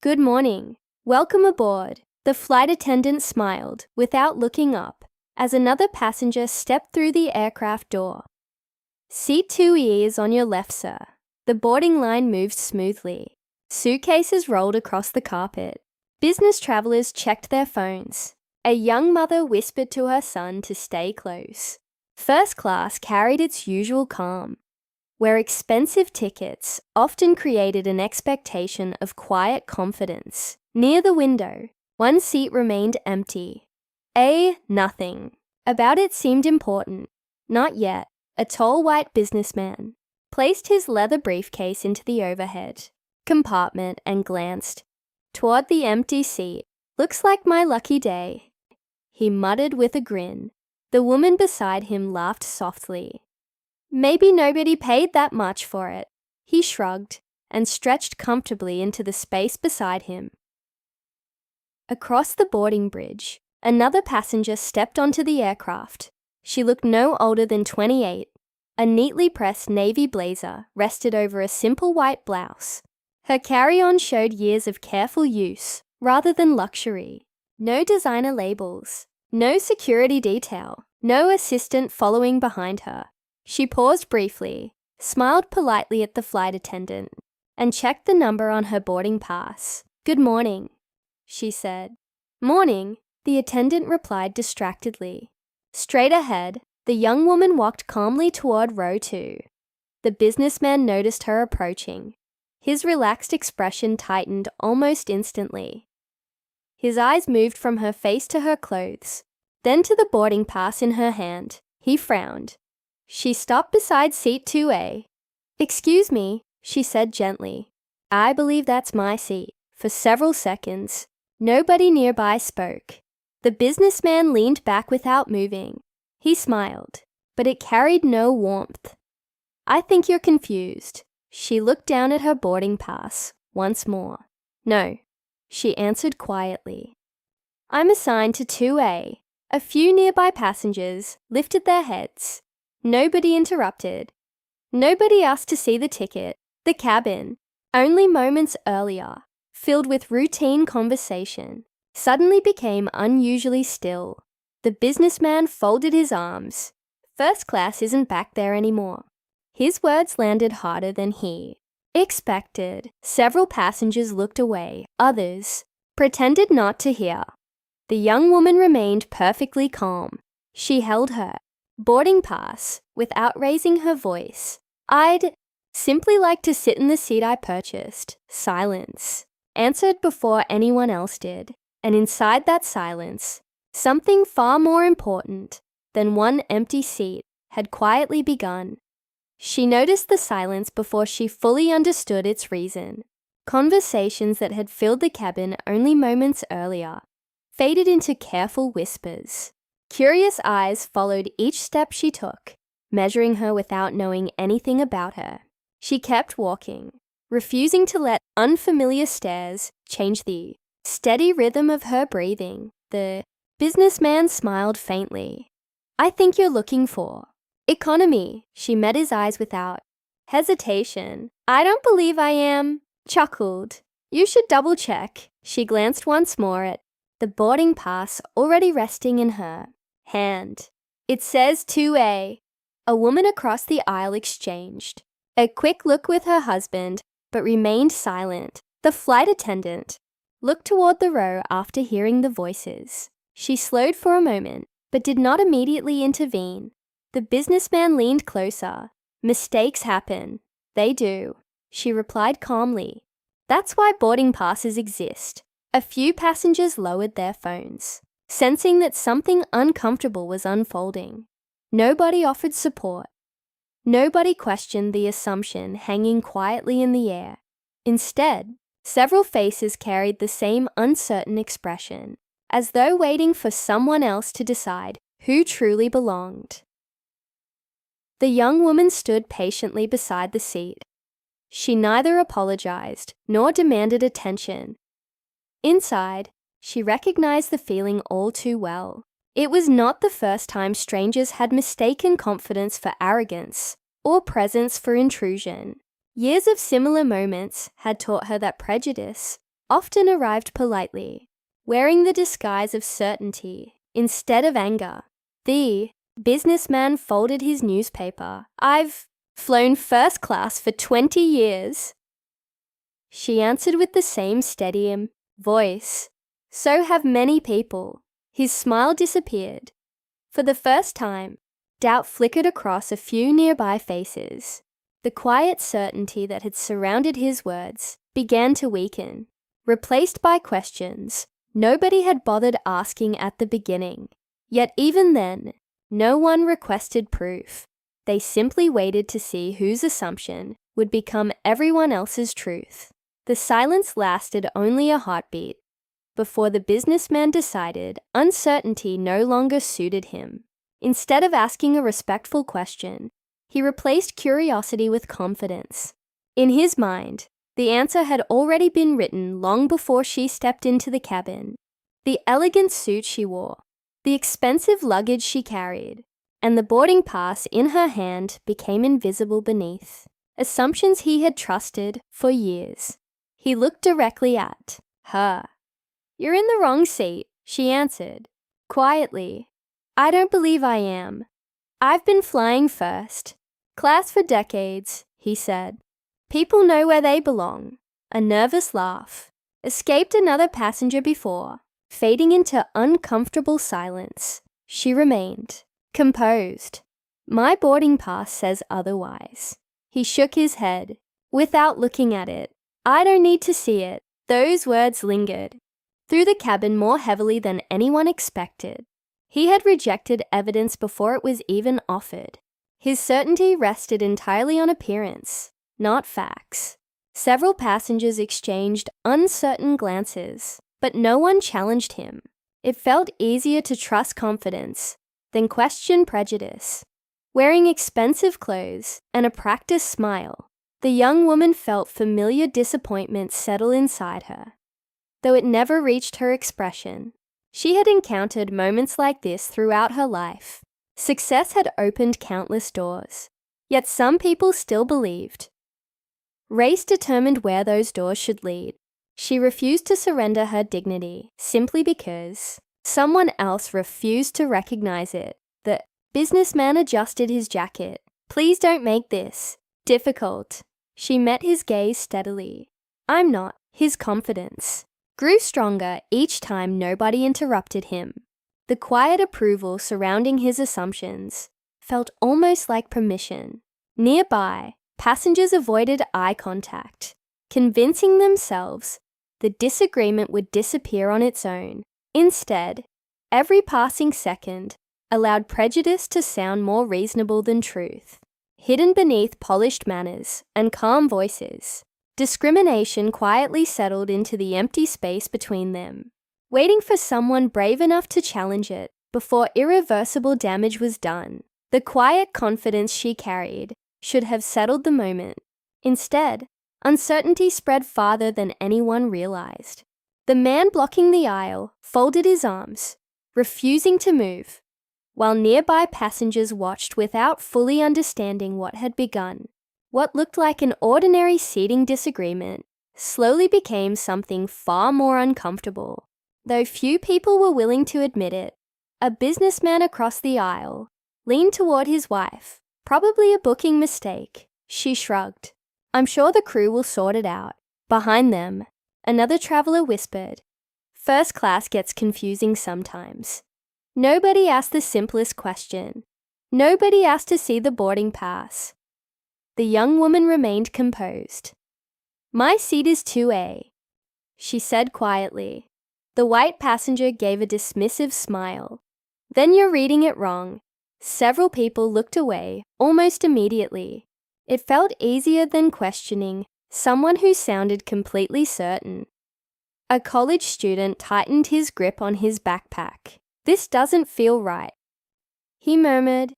Good morning. Welcome aboard. The flight attendant smiled without looking up as another passenger stepped through the aircraft door. Seat 2E is on your left, sir. The boarding line moved smoothly. Suitcases rolled across the carpet. Business travelers checked their phones. A young mother whispered to her son to stay close. First class carried its usual calm, where expensive tickets often created an expectation of quiet confidence. Near the window, one seat remained empty. Nothing about it seemed important. Not yet. A tall white businessman placed his leather briefcase into the overhead compartment and glanced toward the empty seat. Looks like my lucky day, he muttered with a grin. The woman beside him laughed softly. Maybe nobody paid that much for it. He shrugged and stretched comfortably into the space beside him. Across the boarding bridge, another passenger stepped onto the aircraft. She looked no older than 28. A neatly pressed navy blazer rested over a simple white blouse. Her carry-on showed years of careful use rather than luxury. No designer labels, no security detail, no assistant following behind her. She paused briefly, smiled politely at the flight attendant, and checked the number on her boarding pass. "Good morning," she said. "Morning," the attendant replied distractedly. Straight ahead, the young woman walked calmly toward row 2. The businessman noticed her approaching. His relaxed expression tightened almost instantly. His eyes moved from her face to her clothes, then to the boarding pass in her hand. He frowned. She stopped beside seat 2A. "Excuse me," she said gently. "I believe that's my seat." For several seconds, nobody nearby spoke. The businessman leaned back without moving. He smiled, but it carried no warmth. "I think you're confused." She looked down at her boarding pass once more. "No," she answered quietly. "I'm assigned to 2A. A few nearby passengers lifted their heads. Nobody interrupted. Nobody asked to see the ticket. The cabin, only moments earlier, filled with routine conversation, suddenly became unusually still. The businessman folded his arms. First class isn't back there anymore. His words landed harder than he expected. Several passengers looked away. Others pretended not to hear. The young woman remained perfectly calm. She held her boarding pass without raising her voice. "I'd simply like to sit in the seat I purchased." Silence answered before anyone else did. And inside that silence, something far more important than one empty seat had quietly begun. She noticed the silence before she fully understood its reason. Conversations that had filled the cabin only moments earlier faded into careful whispers. Curious eyes followed each step she took, measuring her without knowing anything about her. She kept walking, refusing to let unfamiliar stares change the steady rhythm of her breathing. The businessman smiled faintly. "I think you're looking for economy." She met his eyes without hesitation. "I don't believe I am," chuckled. "You should double check." She glanced once more at the boarding pass already resting in her hand. "It says 2A. A woman across the aisle exchanged a quick look with her husband, but remained silent. The flight attendant looked toward the row after hearing the voices. She slowed for a moment, but did not immediately intervene. The businessman leaned closer. "Mistakes happen." "They do," she replied calmly. "That's why boarding passes exist." A few passengers lowered their phones, sensing that something uncomfortable was unfolding. Nobody offered support. Nobody questioned the assumption hanging quietly in the air. Instead, several faces carried the same uncertain expression, as though waiting for someone else to decide who truly belonged. The young woman stood patiently beside the seat. She neither apologized nor demanded attention. Inside, she recognized the feeling all too well. It was not the first time strangers had mistaken confidence for arrogance or presence for intrusion. Years of similar moments had taught her that prejudice often arrived politely, wearing the disguise of certainty instead of anger. The businessman folded his newspaper. "I've flown first class for 20 years. She answered with the same steady voice. "So have many people." His smile disappeared. For the first time, doubt flickered across a few nearby faces. The quiet certainty that had surrounded his words began to weaken, replaced by questions nobody had bothered asking at the beginning. Yet even then, no one requested proof. They simply waited to see whose assumption would become everyone else's truth. The silence lasted only a heartbeat before the businessman decided uncertainty no longer suited him. Instead of asking a respectful question, he replaced curiosity with confidence. In his mind, the answer had already been written long before she stepped into the cabin. The elegant suit she wore, the expensive luggage she carried, and the boarding pass in her hand became invisible beneath. Assumptions he had trusted for years. He looked directly at her. "You're in the wrong seat," she answered, quietly. "I don't believe I am. I've been flying first class for decades," he said. "People know where they belong." A nervous laugh escaped another passenger before, fading into uncomfortable silence. She remained composed. "My boarding pass says otherwise." He shook his head, without looking at it. "I don't need to see it." Those words lingered through the cabin more heavily than anyone expected. He had rejected evidence before it was even offered. His certainty rested entirely on appearance, not facts. Several passengers exchanged uncertain glances, but no one challenged him. It felt easier to trust confidence than question prejudice. Wearing expensive clothes and a practiced smile, the young woman felt familiar disappointment settle inside her. Though it never reached her expression, she had encountered moments like this throughout her life. Success had opened countless doors, yet some people still believed. Race determined where those doors should lead. She refused to surrender her dignity simply because someone else refused to recognize it. The businessman adjusted his jacket. "Please don't make this difficult." She met his gaze steadily. "I'm not." His confidence grew stronger each time nobody interrupted him. The quiet approval surrounding his assumptions felt almost like permission. Nearby, passengers avoided eye contact, convincing themselves the disagreement would disappear on its own. Instead, every passing second allowed prejudice to sound more reasonable than truth. Hidden beneath polished manners and calm voices, discrimination quietly settled into the empty space between them, waiting for someone brave enough to challenge it before irreversible damage was done. The quiet confidence she carried should have settled the moment. Instead, uncertainty spread farther than anyone realized. The man blocking the aisle folded his arms, refusing to move, while nearby passengers watched without fully understanding what had begun. What looked like an ordinary seating disagreement slowly became something far more uncomfortable. Though few people were willing to admit it, a businessman across the aisle leaned toward his wife. "Probably a booking mistake," she shrugged. "I'm sure the crew will sort it out." Behind them, another traveler whispered, "First class gets confusing sometimes." Nobody asked the simplest question. Nobody asked to see the boarding pass. The young woman remained composed. "My seat is 2A," she said quietly. The white passenger gave a dismissive smile. "Then you're reading it wrong." Several people looked away almost immediately. It felt easier than questioning someone who sounded completely certain. A college student tightened his grip on his backpack. "This doesn't feel right," he murmured.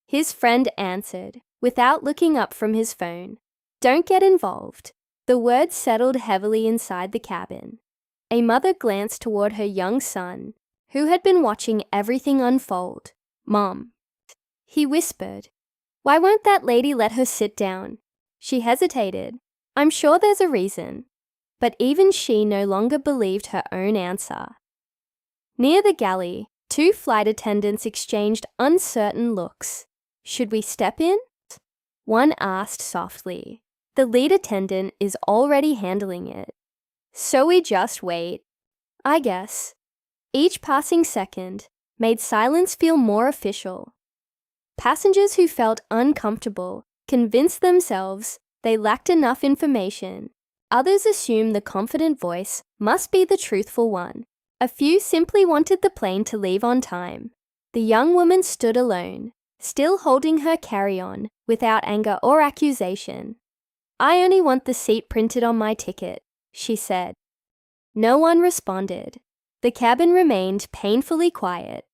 His friend answered, without looking up from his phone. "Don't get involved." The words settled heavily inside the cabin. A mother glanced toward her young son, who had been watching everything unfold. "Mom," he whispered, "why won't that lady let her sit down?" She hesitated. "I'm sure there's a reason." but even she no longer believed her own answer. Near the galley, two flight attendants exchanged uncertain looks. "Should we step in?" One asked softly. "The lead attendant is already handling it." "So we just wait." "I guess." Each passing second made silence feel more official. Passengers who felt uncomfortable convinced themselves they lacked enough information. Others assumed the confident voice must be the truthful one. A few simply wanted the plane to leave on time. The young woman stood alone, still holding her carry-on without anger or accusation. "I only want the seat printed on my ticket," she said. No one responded. The cabin remained painfully quiet.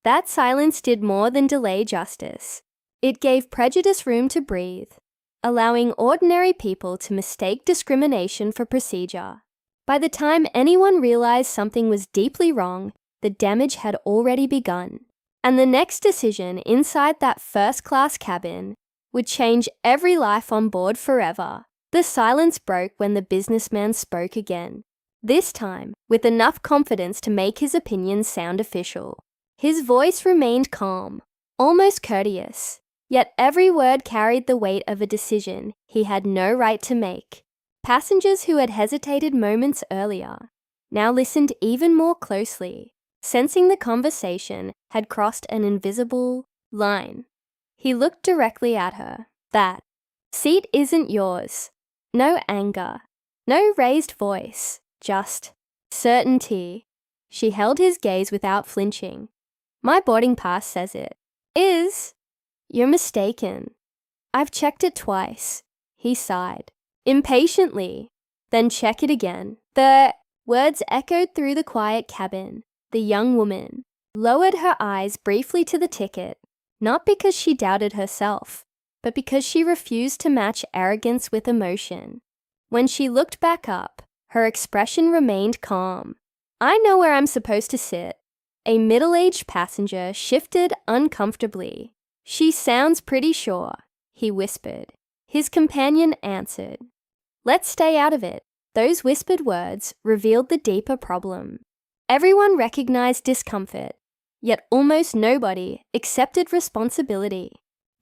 That silence did more than delay justice. It gave prejudice room to breathe, allowing ordinary people to mistake discrimination for procedure. By the time anyone realized something was deeply wrong, the damage had already begun. And the next decision inside that first-class cabin would change every life on board forever. The silence broke when the businessman spoke again, this time with enough confidence to make his opinion sound official. His voice remained calm, almost courteous, yet every word carried the weight of a decision he had no right to make. Passengers who had hesitated moments earlier now listened even more closely, sensing the conversation had crossed an invisible line. He looked directly at her. "That seat isn't yours." No anger, no raised voice, just certainty. She held his gaze without flinching. "My boarding pass says it is." "You're mistaken." "I've checked it twice." He sighed impatiently. "Then check it again." The words echoed through the quiet cabin. The young woman lowered her eyes briefly to the ticket, not because she doubted herself, but because she refused to match arrogance with emotion. When she looked back up, her expression remained calm. "I know where I'm supposed to sit." A middle-aged passenger shifted uncomfortably. "She sounds pretty sure," he whispered. His companion answered. "Let's stay out of it." Those whispered words revealed the deeper problem. Everyone recognized discomfort, yet almost nobody accepted responsibility.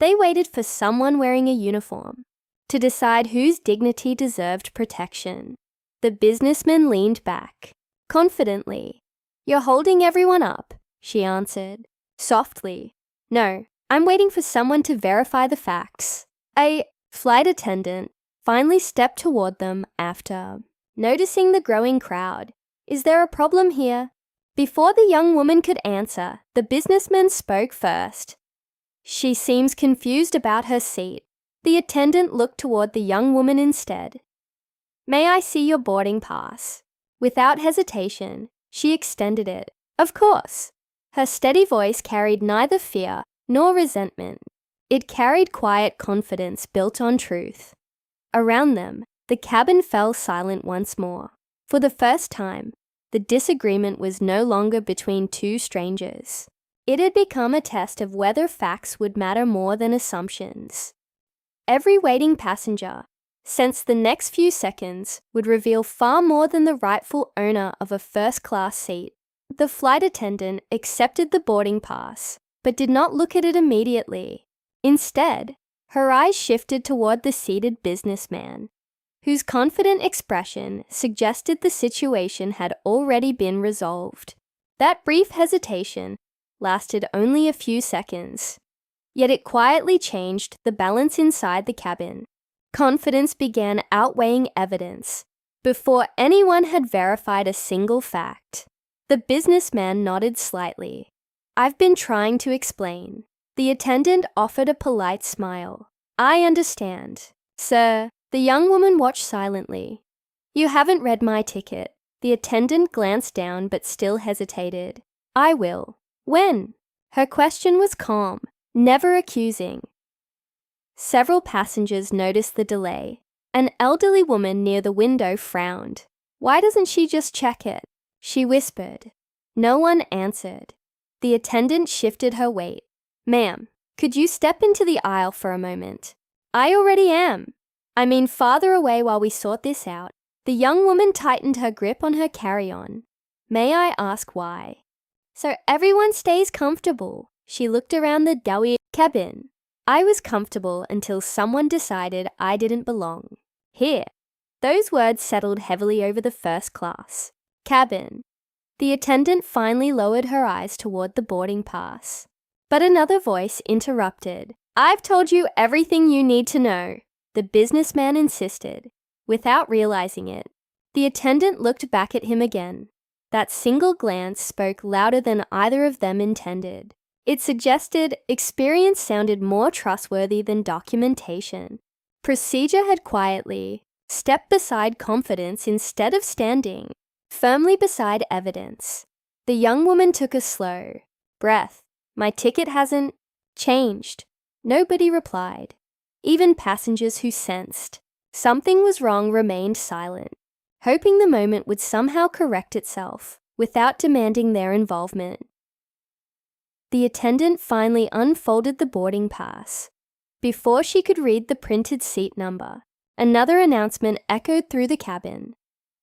They waited for someone wearing a uniform to decide whose dignity deserved protection. The businessman leaned back, confidently. "You're holding everyone up," she answered, softly. "No, I'm waiting for someone to verify the facts." A flight attendant finally stepped toward them after noticing the growing crowd. "Is there a problem here?" Before the young woman could answer, the businessman spoke first. "She seems confused about her seat." The attendant looked toward the young woman instead. "May I see your boarding pass?" Without hesitation, she extended it. "Of course." Her steady voice carried neither fear nor resentment. It carried quiet confidence built on truth. Around them, the cabin fell silent once more. For the first time, the disagreement was no longer between two strangers. It had become a test of whether facts would matter more than assumptions. Every waiting passenger sensed the next few seconds would reveal far more than the rightful owner of a first-class seat. The flight attendant accepted the boarding pass, but did not look at it immediately. Instead, her eyes shifted toward the seated businessman, whose confident expression suggested the situation had already been resolved. That brief hesitation lasted only a few seconds, yet it quietly changed the balance inside the cabin. Confidence began outweighing evidence before anyone had verified a single fact. The businessman nodded slightly. "I've been trying to explain." The attendant offered a polite smile. "I understand, sir." The young woman watched silently. "You haven't read my ticket." The attendant glanced down but still hesitated. "I will." "When?" Her question was calm, never accusing. Several passengers noticed the delay. An elderly woman near the window frowned. "Why doesn't she just check it?" she whispered. No one answered. The attendant shifted her weight. "Ma'am, could you step into the aisle for a moment?" "I already am. I mean farther away while we sort this out." The young woman tightened her grip on her carry-on. May I ask why? So everyone stays comfortable. She looked around the doughy cabin. I was comfortable until someone decided I didn't belong. Here. Those words settled heavily over the first class cabin. The attendant finally lowered her eyes toward the boarding pass. But another voice interrupted. I've told you everything you need to know, the businessman insisted. Without realizing it, the attendant looked back at him again. That single glance spoke louder than either of them intended. It suggested experience sounded more trustworthy than documentation. Procedure had quietly stepped beside confidence instead of standing, firmly beside evidence. The young woman took a slow breath. My ticket hasn't changed. Nobody replied. Even passengers who sensed something was wrong remained silent, hoping the moment would somehow correct itself without demanding their involvement. The attendant finally unfolded the boarding pass. Before she could read the printed seat number, another announcement echoed through the cabin,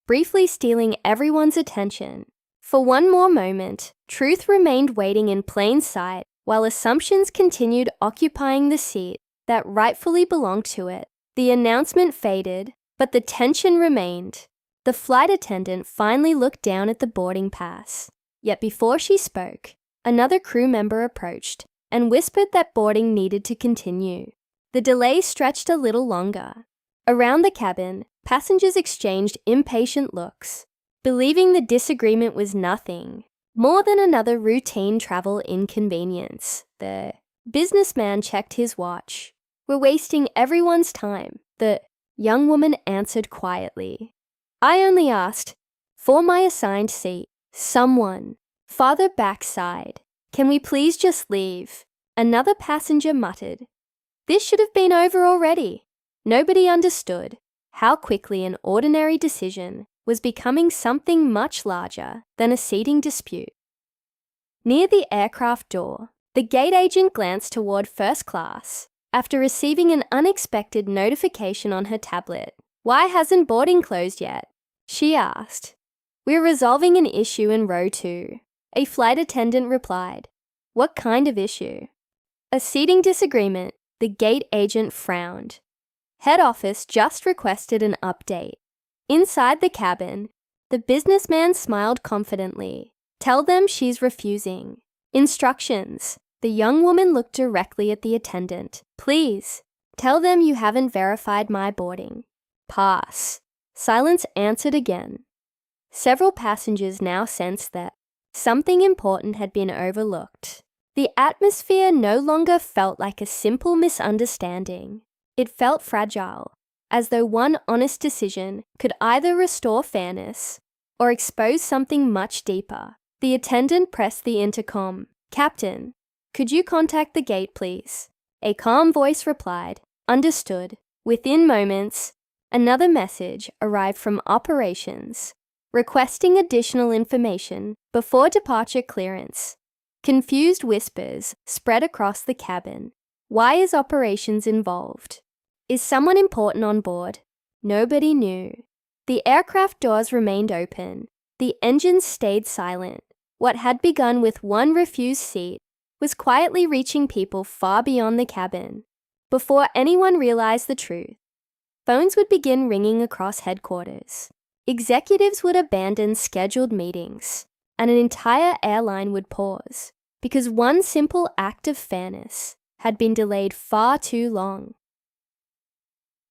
briefly stealing everyone's attention. For one more moment, truth remained waiting in plain sight while assumptions continued occupying the seat that rightfully belonged to it. The announcement faded, but the tension remained. The flight attendant finally looked down at the boarding pass. Yet before she spoke, another crew member approached and whispered that boarding needed to continue. The delay stretched a little longer. Around the cabin, passengers exchanged impatient looks, believing the disagreement was nothing more than another routine travel inconvenience. The businessman checked his watch. We're wasting everyone's time, the young woman answered quietly. I only asked for my assigned seat. Someone farther back sighed. Can we please just leave? Another passenger muttered. This should have been over already. Nobody understood how quickly an ordinary decision was becoming something much larger than a seating dispute. Near the aircraft door, the gate agent glanced toward first class after receiving an unexpected notification on her tablet. Why hasn't boarding closed yet? She asked. We're resolving an issue in row 2. A flight attendant replied. What kind of issue? A seating disagreement. The gate agent frowned. Head office just requested an update. Inside the cabin, the businessman smiled confidently. Tell them she's refusing. Instructions. The young woman looked directly at the attendant. Please, tell them you haven't verified my boarding. Pass. Silence answered again. Several passengers now sensed that something important had been overlooked. The atmosphere no longer felt like a simple misunderstanding. It felt fragile, as though one honest decision could either restore fairness or expose something much deeper. The attendant pressed the intercom. Captain, could you contact the gate, please? A calm voice replied. Understood. Within moments, another message arrived from operations, requesting additional information before departure clearance. Confused whispers spread across the cabin. Why is operations involved? Is someone important on board? Nobody knew. The aircraft doors remained open. The engines stayed silent. What had begun with one refused seat was quietly reaching people far beyond the cabin. Before anyone realized the truth, phones would begin ringing across headquarters. Executives would abandon scheduled meetings, and an entire airline would pause because one simple act of fairness had been delayed far too long.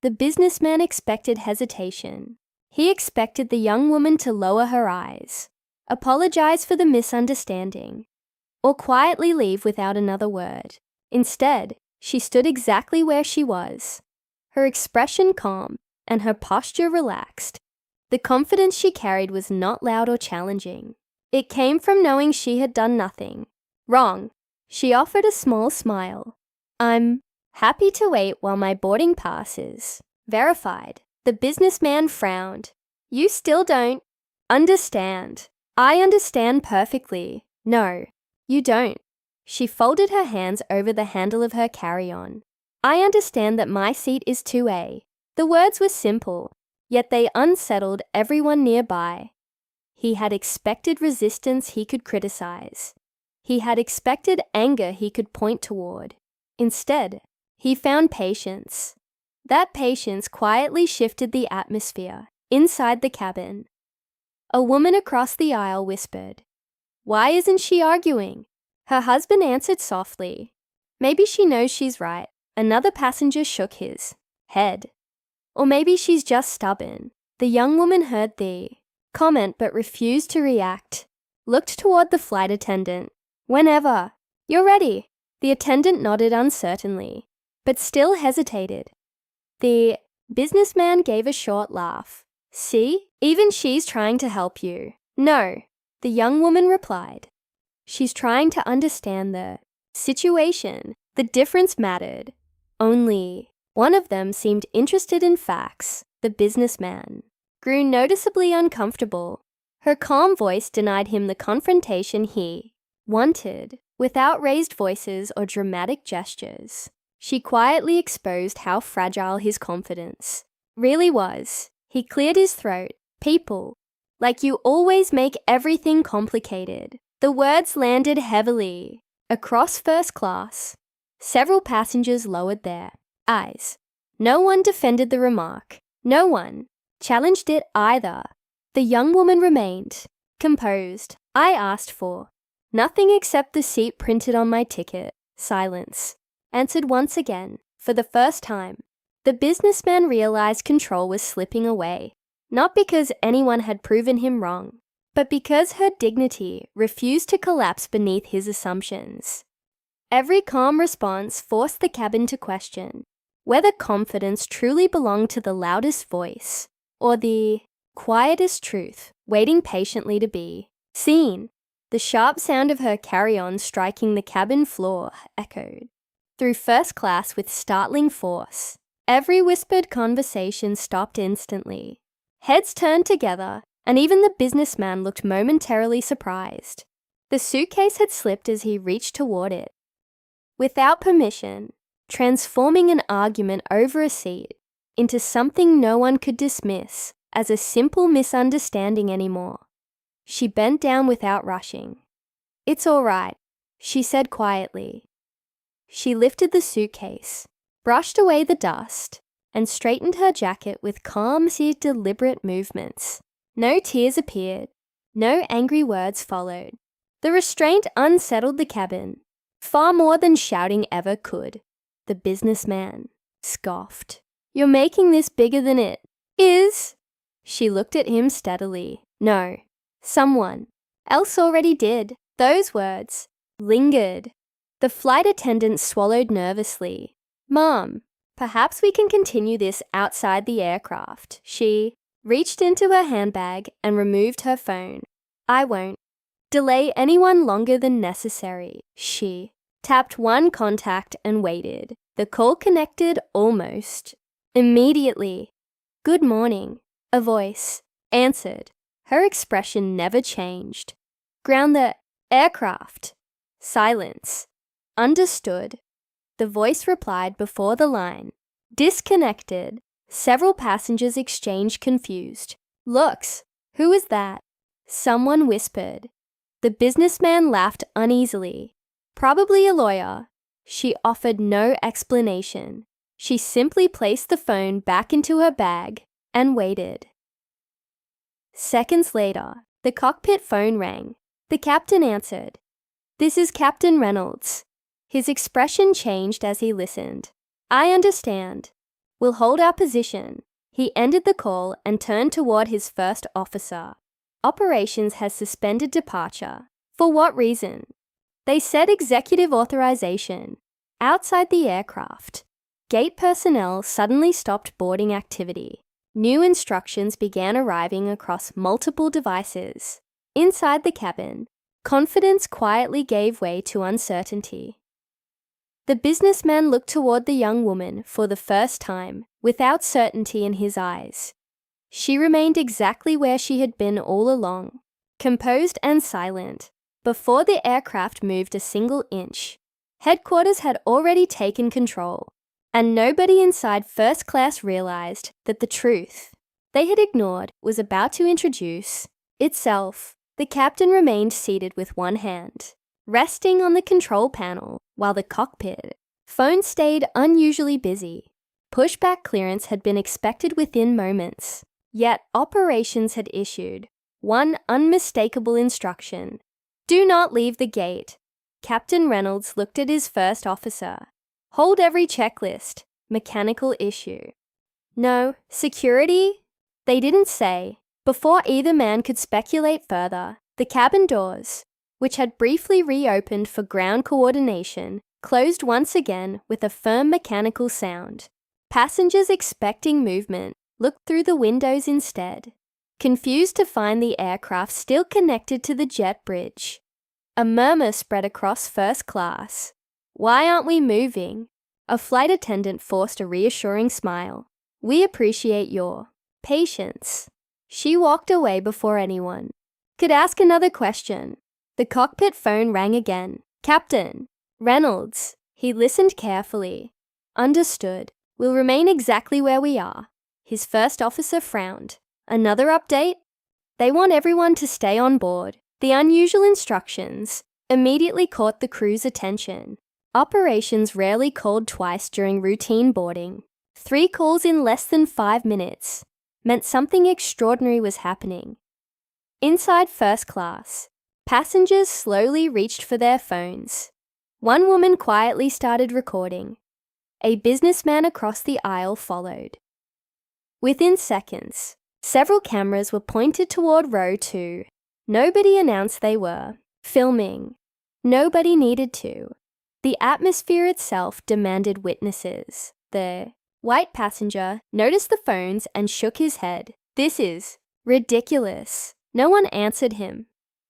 The businessman expected hesitation. He expected the young woman to lower her eyes, apologize for the misunderstanding, or quietly leave without another word. Instead, she stood exactly where she was, her expression calm and her posture relaxed. The confidence she carried was not loud or challenging. It came from knowing she had done nothing wrong. She offered a small smile. I'm happy to wait while my boarding pass is verified. The businessman frowned. You still don't understand. I understand perfectly. No, you don't. She folded her hands over the handle of her carry-on. I understand that my seat is 2A. The words were simple, yet they unsettled everyone nearby. He had expected resistance he could criticize. He had expected anger he could point toward. Instead, he found patience. That patience quietly shifted the atmosphere inside the cabin. A woman across the aisle whispered, "Why isn't she arguing?" Her husband answered softly, "Maybe she knows she's right." Another passenger shook his head. "Or maybe she's just stubborn." The young woman heard the comment but refused to react, looked toward the flight attendant. "Whenever you're ready." The attendant nodded uncertainly, but still hesitated. The businessman gave a short laugh. "See, even she's trying to help you." "No," the young woman replied. "She's trying to understand the situation." The difference mattered. Only one of them seemed interested in facts. The businessman grew noticeably uncomfortable. Her calm voice denied him the confrontation he wanted. Without raised voices or dramatic gestures, she quietly exposed how fragile his confidence really was. He cleared his throat. "People, like you always make everything complicated." The words landed heavily across first class. Several passengers lowered their eyes. No one defended the remark. No one challenged it either. The young woman remained composed. "I asked for nothing except the seat printed on my ticket." Silence answered once again. For the first time, the businessman realized control was slipping away, not because anyone had proven him wrong, but because her dignity refused to collapse beneath his assumptions. Every calm response forced the cabin to question whether confidence truly belonged to the loudest voice or the quietest truth waiting patiently to be seen. The sharp sound of her carry-on striking the cabin floor echoed through first class with startling force. Every whispered conversation stopped instantly. Heads turned together, and even the businessman looked momentarily surprised. The suitcase had slipped as he reached toward it. Without permission, transforming an argument over a seat into something no one could dismiss as a simple misunderstanding anymore. She bent down without rushing. "It's all right," she said quietly. She lifted the suitcase, brushed away the dust, and straightened her jacket with calm yet deliberate movements. No tears appeared. No angry words followed. The restraint unsettled the cabin, far more than shouting ever could. The businessman scoffed. "You're making this bigger than it is." She looked at him steadily. "No, someone else already did." Those words lingered. The flight attendant swallowed nervously. "Mom, perhaps we can continue this outside the aircraft." She reached into her handbag and removed her phone. "I won't delay anyone longer than necessary." She tapped one contact and waited. The call connected almost immediately. "Good morning," a voice answered. Her expression never changed. "Ground the aircraft." Silence. "Understood." The voice replied before the line disconnected. Several passengers exchanged confused looks. "Who is that?" someone whispered. The businessman laughed uneasily. "Probably a lawyer." She offered no explanation. She simply placed the phone back into her bag and waited. Seconds later, the cockpit phone rang. The captain answered. "This is Captain Reynolds." His expression changed as he listened. "I understand. We'll hold our position." He ended the call and turned toward his first officer. "Operations has suspended departure." "For what reason?" They said executive authorization. Outside the aircraft, gate personnel suddenly stopped boarding activity. New instructions began arriving across multiple devices. Inside the cabin, confidence quietly gave way to uncertainty. The businessman looked toward the young woman for the first time, without certainty in his eyes. She remained exactly where she had been all along, composed and silent. Before the aircraft moved a single inch, headquarters had already taken control, and nobody inside first class realized that the truth they had ignored was about to introduce itself. The captain remained seated with one hand resting on the control panel while the cockpit phone stayed unusually busy. Pushback clearance had been expected within moments, yet operations had issued one unmistakable instruction: do not leave the gate. Captain Reynolds looked at his first officer. Hold every checklist. Mechanical issue. No, security? They didn't say. Before either man could speculate further, the cabin doors, which had briefly reopened for ground coordination, closed once again with a firm mechanical sound. Passengers expecting movement looked through the windows instead, confused to find the aircraft still connected to the jet bridge. A murmur spread across first class. Why aren't we moving? A flight attendant forced a reassuring smile. We appreciate your patience. She walked away before anyone could ask another question. The cockpit phone rang again. Captain Reynolds. He listened carefully. Understood. We'll remain exactly where we are. His first officer frowned. Another update? They want everyone to stay on board. The unusual instructions immediately caught the crew's attention. Operations rarely called twice during routine boarding. 3 calls in less than 5 minutes meant something extraordinary was happening. Inside first class, passengers slowly reached for their phones. One woman quietly started recording. A businessman across the aisle followed. Within seconds, several cameras were pointed toward row 2. Nobody announced they were filming. Nobody needed to. The atmosphere itself demanded witnesses. The white passenger noticed the phones and shook his head. This is ridiculous. No one answered him.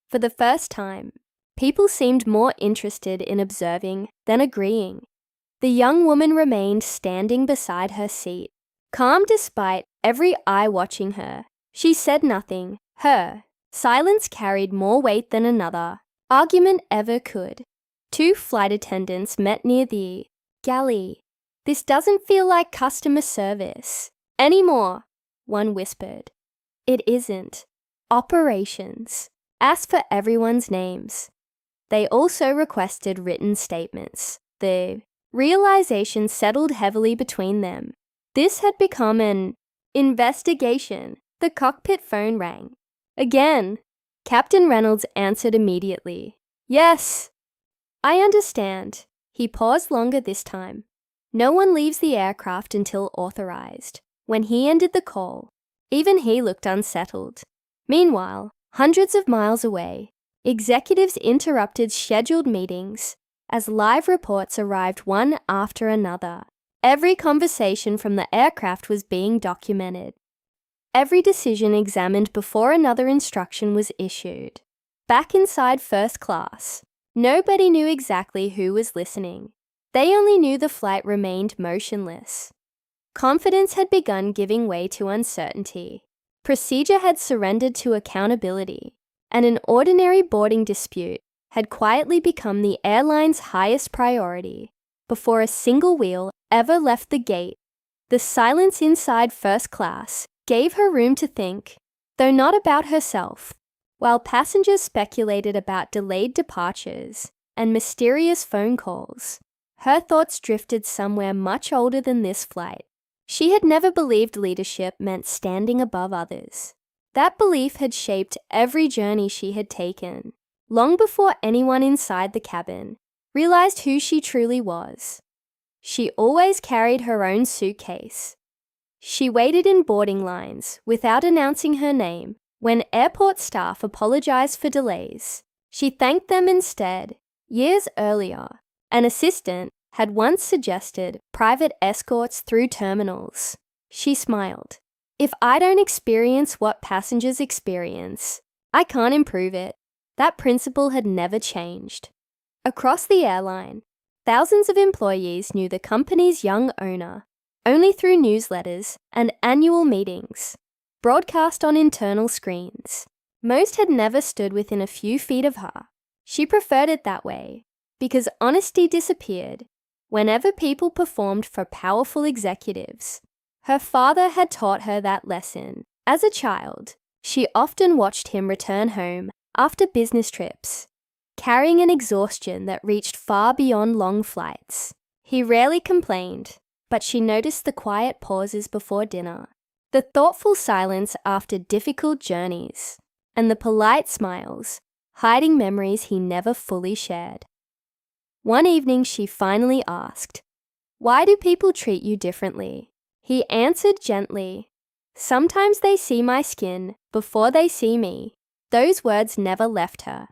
For the first time, people seemed more interested in observing than agreeing. The young woman remained standing beside her seat, calm despite every eye watching her. She said nothing. Her silence carried more weight than another argument ever could. 2 flight attendants met near the galley. This doesn't feel like customer service anymore, one whispered. It isn't. Operations. Ask for everyone's names. They also requested written statements. The realization settled heavily between them. This had become an investigation. The cockpit phone rang. Again. Captain Reynolds answered immediately. Yes. I understand. He paused longer this time. No one leaves the aircraft until authorized. When he ended the call, even he looked unsettled. Meanwhile, hundreds of miles away, executives interrupted scheduled meetings as live reports arrived one after another. Every conversation from the aircraft was being documented. Every decision examined before another instruction was issued. Back inside first class, nobody knew exactly who was listening. They only knew the flight remained motionless. Confidence had begun giving way to uncertainty. Procedure had surrendered to accountability, and an ordinary boarding dispute had quietly become the airline's highest priority. Before a single wheel ever left the gate, the silence inside first class gave her room to think, though not about herself. While passengers speculated about delayed departures and mysterious phone calls, her thoughts drifted somewhere much older than this flight. She had never believed leadership meant standing above others. That belief had shaped every journey she had taken, long before anyone inside the cabin realized who she truly was. She always carried her own suitcase. She waited in boarding lines without announcing her name. When airport staff apologized for delays, she thanked them instead. Years earlier, an assistant had once suggested private escorts through terminals. She smiled. If I don't experience what passengers experience, I can't improve it. That principle had never changed. Across the airline, thousands of employees knew the company's young owner only through newsletters and annual meetings, broadcast on internal screens. Most had never stood within a few feet of her. She preferred it that way, because honesty disappeared whenever people performed for powerful executives. Her father had taught her that lesson. As a child, she often watched him return home after business trips, carrying an exhaustion that reached far beyond long flights. He rarely complained, but she noticed the quiet pauses before dinner, the thoughtful silence after difficult journeys, and the polite smiles, hiding memories he never fully shared. One evening she finally asked, "Why do people treat you differently?" He answered gently, "Sometimes they see my skin before they see me." Those words never left her.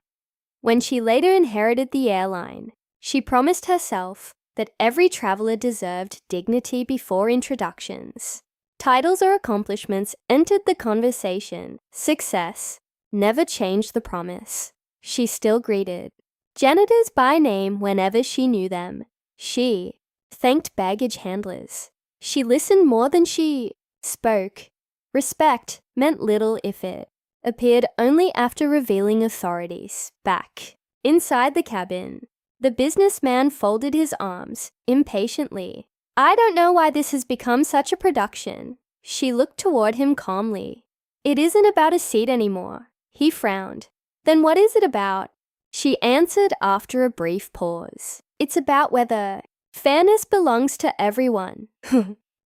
When she later inherited the airline, she promised herself that every traveler deserved dignity before introductions. Titles or accomplishments entered the conversation. Success never changed the promise. She still greeted janitors by name whenever she knew them. She thanked baggage handlers. She listened more than she spoke. Respect meant little if it appeared only after revealing authorities. Back inside the cabin, the businessman folded his arms impatiently. "I don't know why this has become such a production." She looked toward him calmly. "It isn't about a seat anymore." He frowned. "Then what is it about?" She answered after a brief pause. "It's about whether fairness belongs to everyone."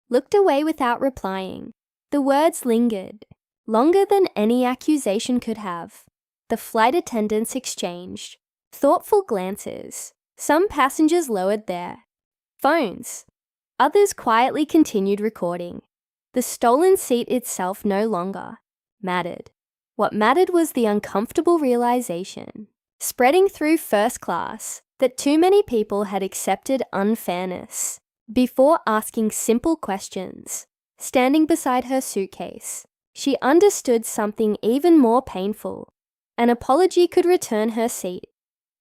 Looked away without replying. The words lingered, longer than any accusation could have. The flight attendants exchanged thoughtful glances. Some passengers lowered their phones. Others quietly continued recording. The stolen seat itself no longer mattered. What mattered was the uncomfortable realization, spreading through first class, that too many people had accepted unfairness. Before asking simple questions, standing beside her suitcase, she understood something even more painful. An apology could return her seat.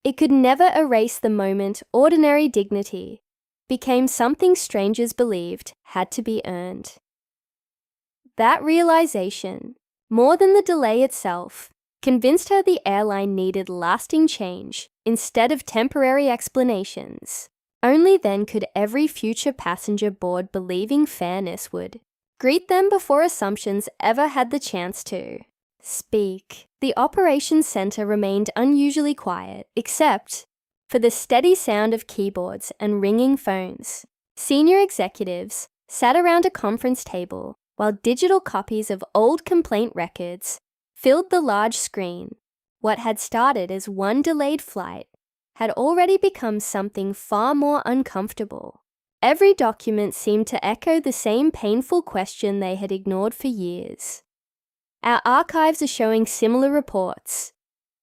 It could never erase the moment ordinary dignity became something strangers believed had to be earned. That realization, more than the delay itself, convinced her the airline needed lasting change instead of temporary explanations. Only then could every future passenger board believing fairness would greet them before assumptions ever had the chance to speak. The operations center remained unusually quiet, except for the steady sound of keyboards and ringing phones. Senior executives sat around a conference table while digital copies of old complaint records filled the large screen. What had started as one delayed flight had already become something far more uncomfortable. Every document seemed to echo the same painful question they had ignored for years. "Our archives are showing similar reports,"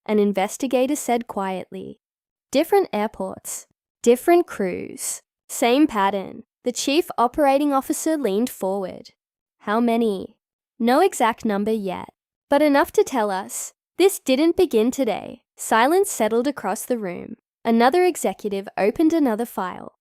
an investigator said quietly. "Different airports, different crews, same pattern." The chief operating officer leaned forward. "How many?" "No exact number yet, but enough to tell us this didn't begin today." Silence settled across the room. Another executive opened another file.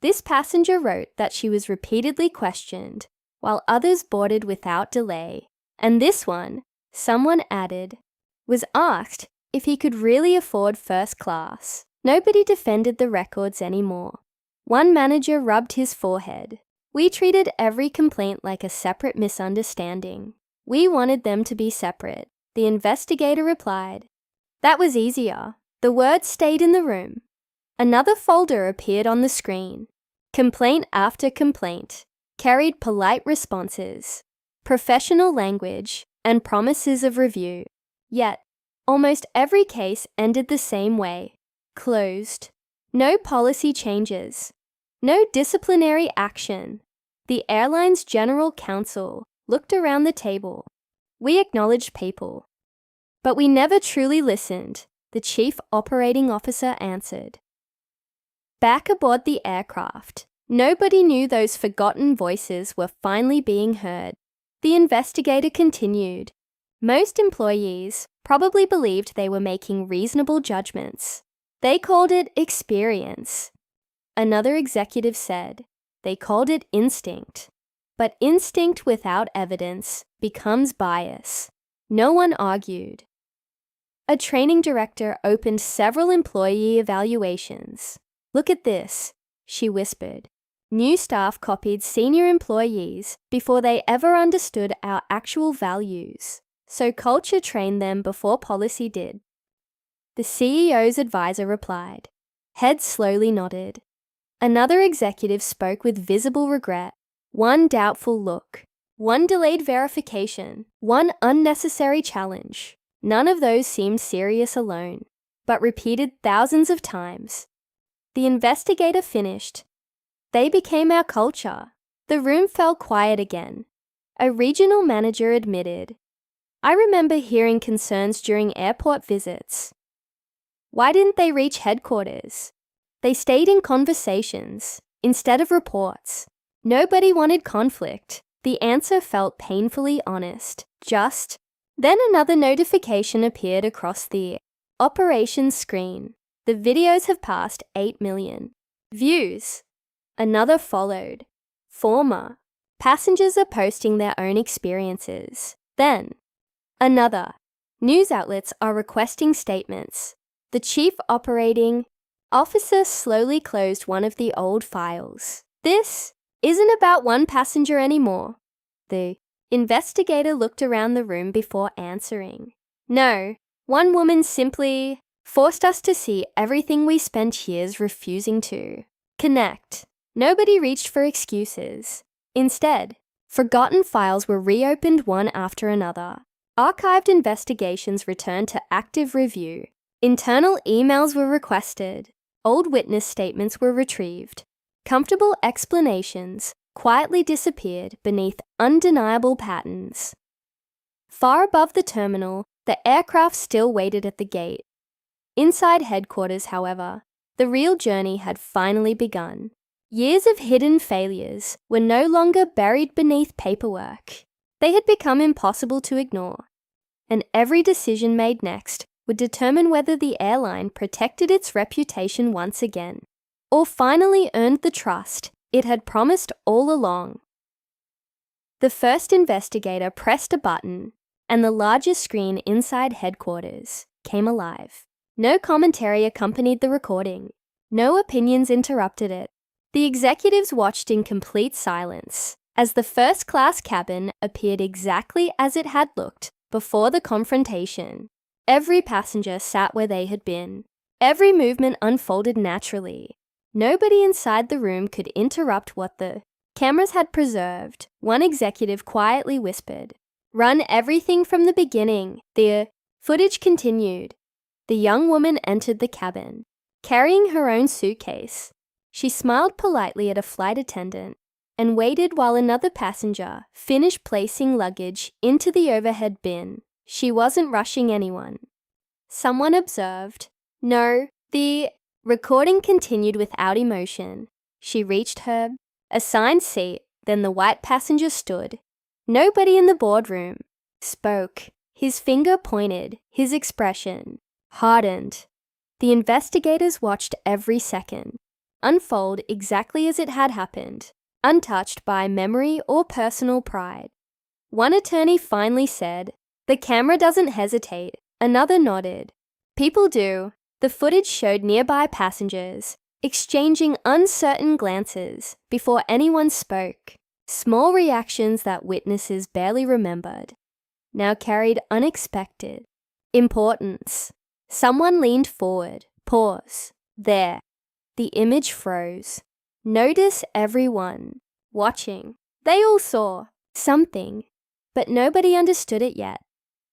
This passenger wrote that she was repeatedly questioned, while others boarded without delay. And this one, someone added, was asked if he could really afford first class. Nobody defended the records anymore. One manager rubbed his forehead. "We treated every complaint like a separate misunderstanding. We wanted them to be separate." The investigator replied, "That was easier." The words stayed in the room. Another folder appeared on the screen. Complaint after complaint carried polite responses, professional language, and promises of review. Yet, almost every case ended the same way: closed. No policy changes. No disciplinary action. The airline's general counsel looked around the table. "We acknowledged people, but we never truly listened," the chief operating officer answered. Back aboard the aircraft, nobody knew those forgotten voices were finally being heard. The investigator continued. Most employees probably believed they were making reasonable judgments. They called it experience. Another executive said they called it instinct. But instinct without evidence becomes bias. No one argued. A training director opened several employee evaluations. "Look at this," she whispered. New staff copied senior employees before they ever understood our actual values, so culture trained them before policy did. The CEO's advisor replied. Head slowly nodded. Another executive spoke with visible regret. One doubtful look. One delayed verification. One unnecessary challenge. None of those seemed serious alone, but repeated thousands of times. The investigator finished. They became our culture. The room fell quiet again. A regional manager admitted, I remember hearing concerns during airport visits. Why didn't they reach headquarters? They stayed in conversations instead of reports. Nobody wanted conflict. The answer felt painfully honest. Just. Then another notification appeared across the operations screen. The videos have passed 8 million views. Another followed. Former. Passengers are posting their own experiences. Then. Another. News outlets are requesting statements. The chief operating officer slowly closed one of the old files. This isn't about one passenger anymore. The investigator looked around the room before answering. No, one woman simply forced us to see everything we spent years refusing to connect. Nobody reached for excuses. Instead, forgotten files were reopened one after another. Archived investigations returned to active review. Internal emails were requested. Old witness statements were retrieved. Comfortable explanations quietly disappeared beneath undeniable patterns. Far above the terminal, the aircraft still waited at the gate. Inside headquarters, however, the real journey had finally begun. Years of hidden failures were no longer buried beneath paperwork. They had become impossible to ignore, and every decision made next would determine whether the airline protected its reputation once again, or finally earned the trust it had promised all along. The first investigator pressed a button, and the largest screen inside headquarters came alive. No commentary accompanied the recording. No opinions interrupted it. The executives watched in complete silence as the first-class cabin appeared exactly as it had looked before the confrontation. Every passenger sat where they had been. Every movement unfolded naturally. Nobody inside the room could interrupt what the cameras had preserved. One executive quietly whispered, "Run everything from the beginning." The footage continued. The young woman entered the cabin, carrying her own suitcase. She smiled politely at a flight attendant and waited while another passenger finished placing luggage into the overhead bin. She wasn't rushing anyone. Someone observed. No, the recording continued without emotion. She reached her assigned seat, then the white passenger stood. Nobody in the boardroom spoke. His finger pointed, his expression hardened. The investigators watched every second unfold exactly as it had happened, untouched by memory or personal pride. One attorney finally said, "The camera doesn't hesitate." Another nodded. "People do." The footage showed nearby passengers exchanging uncertain glances before anyone spoke. Small reactions that witnesses barely remembered now carried unexpected importance. Someone leaned forward. Pause. There. The image froze. Notice everyone watching. They all saw something, but nobody understood it yet.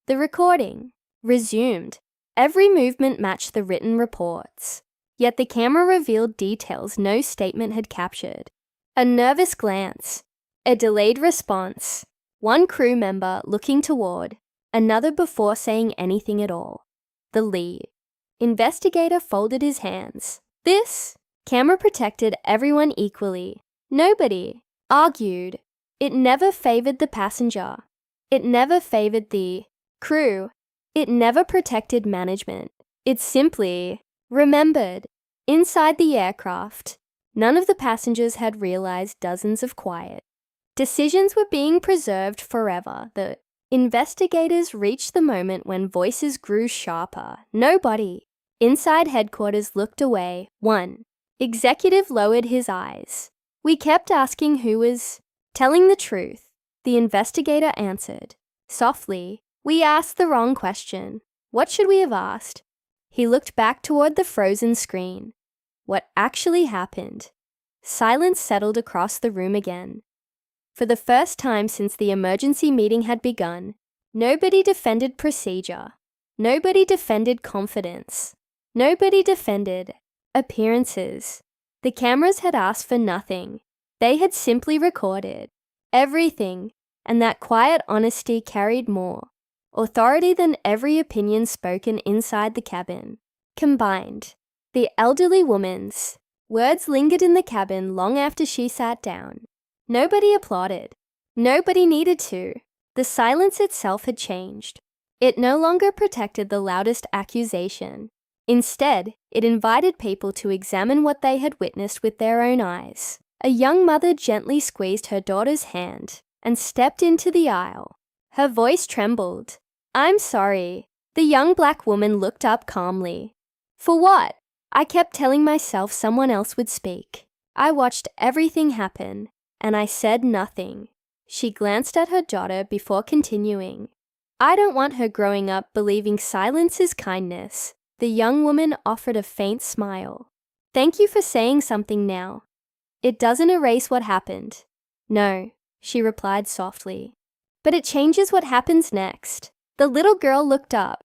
The recording resumed. Every movement matched the written reports, yet the camera revealed details no statement had captured. A nervous glance, a delayed response, one crew member looking toward, another before saying anything at all. The lead investigator folded his hands. This camera protected everyone equally. Nobody argued. It never favored the passenger. It never favored the crew. It never protected management. It simply remembered. Inside the aircraft, none of the passengers had realized dozens of quiet decisions were being preserved forever. The investigators reached the moment when voices grew sharper. Nobody inside headquarters looked away. One executive lowered his eyes. We kept asking who was telling the truth. The investigator answered. Softly, we asked the wrong question. What should we have asked? He looked back toward the frozen screen. What actually happened? Silence settled across the room again. For the first time since the emergency meeting had begun, nobody defended procedure. Nobody defended confidence. Nobody defended appearances. The cameras had asked for nothing. They had simply recorded everything, and that quiet honesty carried more authority than every opinion spoken inside the cabin. Combined, the elderly woman's words lingered in the cabin long after she sat down. Nobody applauded. Nobody needed to. The silence itself had changed. It no longer protected the loudest accusation. Instead, it invited people to examine what they had witnessed with their own eyes. A young mother gently squeezed her daughter's hand and stepped into the aisle. Her voice trembled. "I'm sorry." The young black woman looked up calmly. "For what?" I kept telling myself someone else would speak. I watched everything happen, and I said nothing. She glanced at her daughter before continuing. "I don't want her growing up believing silence is kindness." The young woman offered a faint smile. "Thank you for saying something now. It doesn't erase what happened." "No," she replied softly. "But it changes what happens next." The little girl looked up.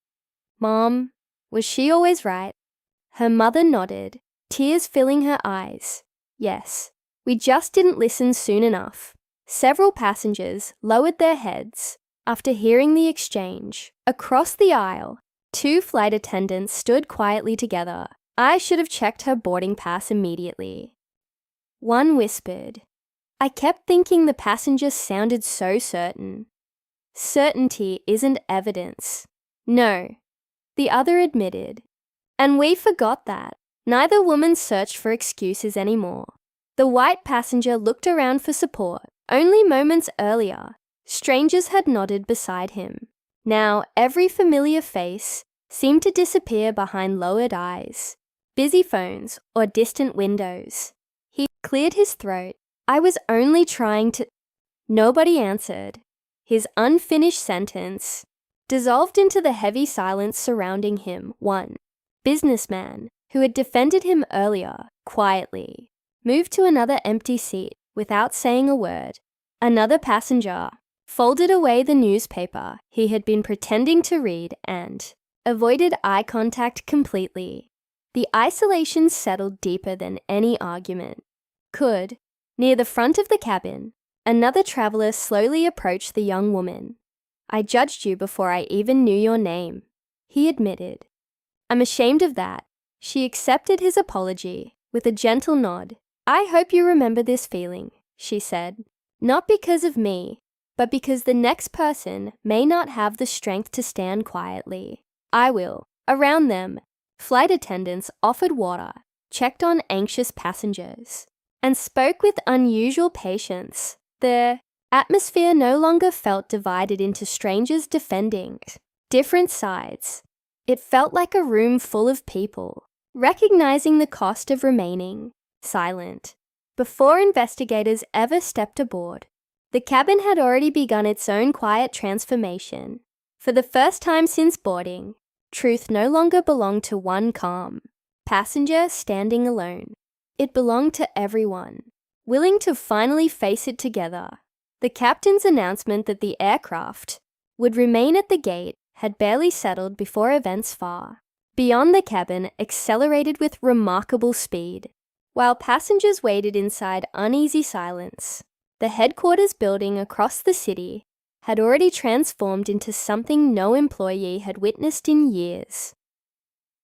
"Mom, was she always right?" Her mother nodded, tears filling her eyes. "Yes, we just didn't listen soon enough." Several passengers lowered their heads after hearing the exchange. Across the aisle, 2 flight attendants stood quietly together. "I should have checked her boarding pass immediately." One whispered. "I kept thinking the passenger sounded so certain." "Certainty isn't evidence." "No," the other admitted. And we forgot that. Neither woman searched for excuses anymore. The white passenger looked around for support. Only moments earlier, strangers had nodded beside him. Now, every familiar face seemed to disappear behind lowered eyes, busy phones, or distant windows. He cleared his throat. "I was only trying to—" Nobody answered. His unfinished sentence dissolved into the heavy silence surrounding him. One businessman, who had defended him earlier, quietly moved to another empty seat without saying a word. Another passenger folded away the newspaper he had been pretending to read and avoided eye contact completely. The isolation settled deeper than any argument. Near the front of the cabin, another traveler slowly approached the young woman. "I judged you before I even knew your name," he admitted. "I'm ashamed of that." She accepted his apology with a gentle nod. "I hope you remember this feeling," she said. "Not because of me, but because the next person may not have the strength to stand quietly. I will." Around them, flight attendants offered water, checked on anxious passengers, and spoke with unusual patience. The atmosphere no longer felt divided into strangers defending different sides. It felt like a room full of people, recognizing the cost of remaining silent. Before investigators ever stepped aboard, the cabin had already begun its own quiet transformation. For the first time since boarding, truth no longer belonged to one calm passenger standing alone. It belonged to everyone, willing to finally face it together. The captain's announcement that the aircraft would remain at the gate had barely settled before events far beyond the cabin accelerated with remarkable speed. While passengers waited inside uneasy silence, the headquarters building across the city had already transformed into something no employee had witnessed in years.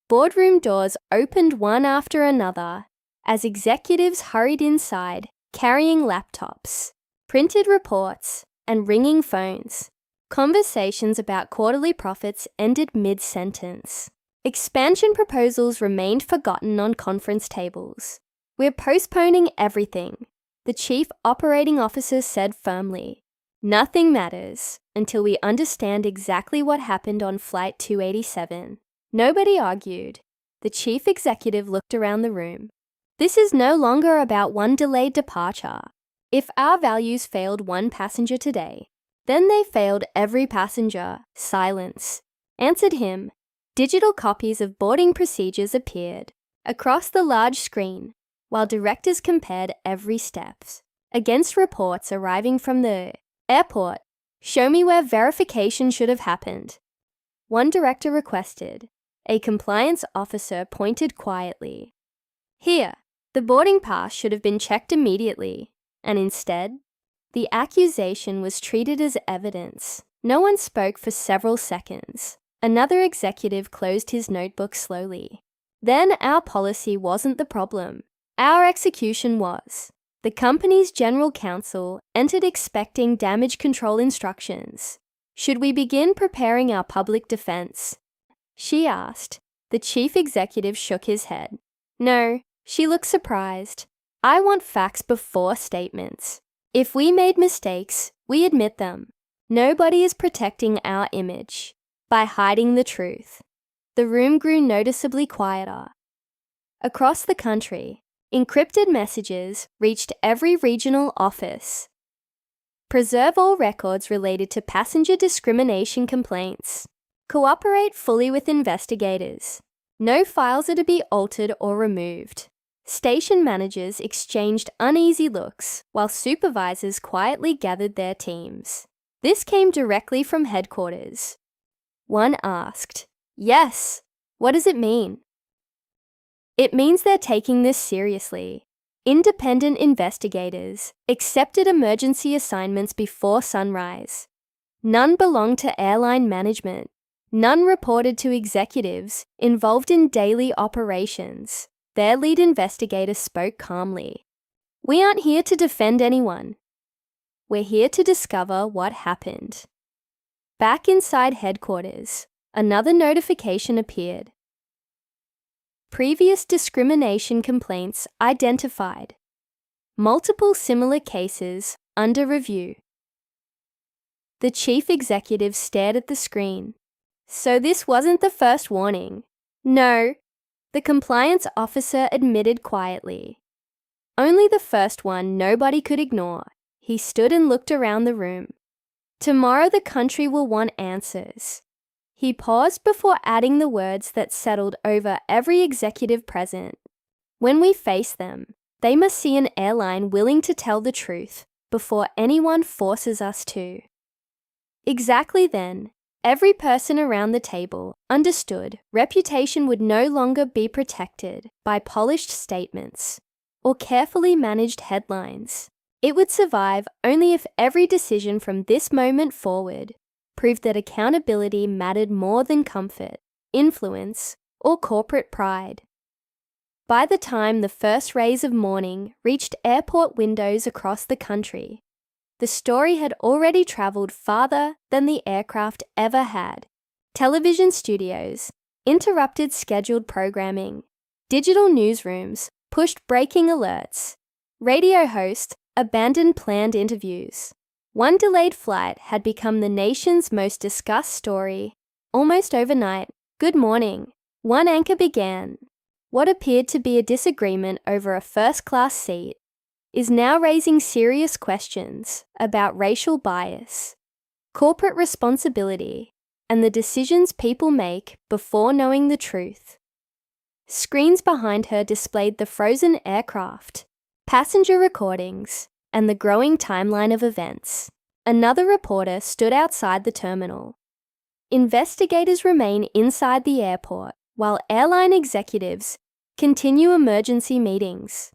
Boardroom doors opened one after another as executives hurried inside, carrying laptops, printed reports, and ringing phones. Conversations about quarterly profits ended mid-sentence. Expansion proposals remained forgotten on conference tables. "We're postponing everything," the chief operating officer said firmly. "Nothing matters until we understand exactly what happened on Flight 287. Nobody argued. The chief executive looked around the room. This is no longer about one delayed departure. If our values failed one passenger today, then they failed every passenger. Silence. Answered him. Digital copies of boarding procedures appeared across the large screen, while directors compared every step against reports arriving from the airport. Show me where verification should have happened. One director requested. A compliance officer pointed quietly. Here, the boarding pass should have been checked immediately, and instead, the accusation was treated as evidence. No one spoke for several seconds. Another executive closed his notebook slowly. Then our policy wasn't the problem. Our execution was. The company's general counsel entered expecting damage control instructions. Should we begin preparing our public defense? She asked. The chief executive shook his head. No, she looked surprised. I want facts before statements. If we made mistakes, we admit them. Nobody is protecting our image by hiding the truth. The room grew noticeably quieter. Across the country, encrypted messages reached every regional office. Preserve all records related to passenger discrimination complaints. Cooperate fully with investigators. No files are to be altered or removed. Station managers exchanged uneasy looks while supervisors quietly gathered their teams. This came directly from headquarters. One asked, "Yes, what does it mean?" It means they're taking this seriously. Independent investigators accepted emergency assignments before sunrise. None belonged to airline management. None reported to executives involved in daily operations. Their lead investigator spoke calmly. We aren't here to defend anyone. We're here to discover what happened. Back inside headquarters, another notification appeared. Previous discrimination complaints identified. Multiple similar cases under review. The chief executive stared at the screen. So this wasn't the first warning. No, the compliance officer admitted quietly. Only the first one nobody could ignore. He stood and looked around the room. Tomorrow the country will want answers. He paused before adding the words that settled over every executive present. When we face them, they must see an airline willing to tell the truth before anyone forces us to. Exactly then, every person around the table understood reputation would no longer be protected by polished statements or carefully managed headlines. It would survive only if every decision from this moment forward proved that accountability mattered more than comfort, influence, or corporate pride. By the time the first rays of morning reached airport windows across the country, the story had already traveled farther than the aircraft ever had. Television studios interrupted scheduled programming. Digital newsrooms pushed breaking alerts. Radio hosts abandoned planned interviews. One delayed flight had become the nation's most discussed story. Almost overnight, "Good morning," one anchor began. What appeared to be a disagreement over a first-class seat is now raising serious questions about racial bias, corporate responsibility, and the decisions people make before knowing the truth. Screens behind her displayed the frozen aircraft, passenger recordings, and the growing timeline of events. Another reporter stood outside the terminal. Investigators remain inside the airport while airline executives continue emergency meetings.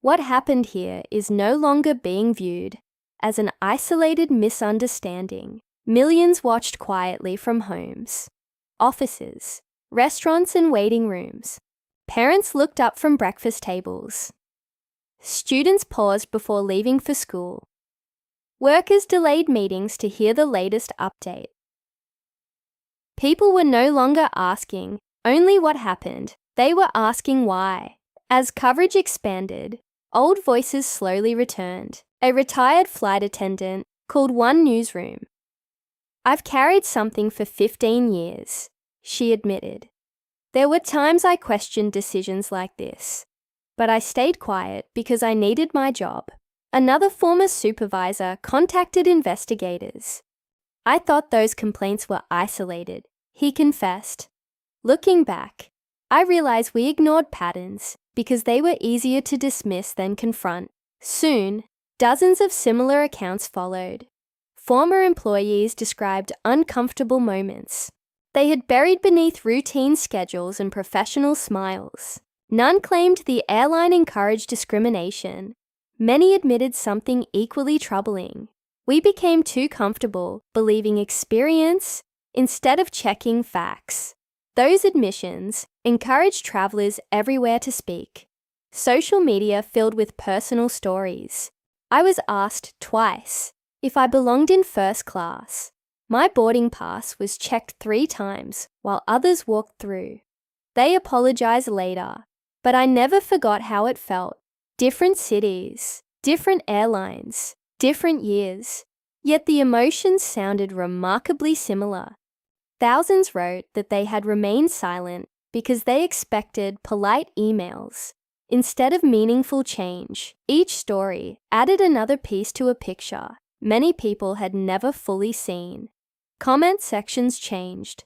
What happened here is no longer being viewed as an isolated misunderstanding. Millions watched quietly from homes, offices, restaurants, and waiting rooms. Parents looked up from breakfast tables. Students paused before leaving for school. Workers delayed meetings to hear the latest update. People were no longer asking only what happened, they were asking why. As coverage expanded, old voices slowly returned. A retired flight attendant called one newsroom. "I've carried something for 15 years, she admitted. There were times I questioned decisions like this. but I stayed quiet because I needed my job. Another former supervisor contacted investigators. I thought those complaints were isolated, he confessed. Looking back, I realized we ignored patterns because they were easier to dismiss than confront. Soon, dozens of similar accounts followed. Former employees described uncomfortable moments they had buried beneath routine schedules and professional smiles. None claimed the airline encouraged discrimination. Many admitted something equally troubling. We became too comfortable believing experience instead of checking facts. Those admissions encouraged travelers everywhere to speak. Social media filled with personal stories. I was asked twice if I belonged in first class. My boarding pass was checked 3 times while others walked through. They apologized later, but I never forgot how it felt. Different cities, different airlines, different years, yet the emotions sounded remarkably similar. Thousands wrote that they had remained silent because they expected polite emails instead of meaningful change. Each story added another piece to a picture many people had never fully seen. Comment sections changed.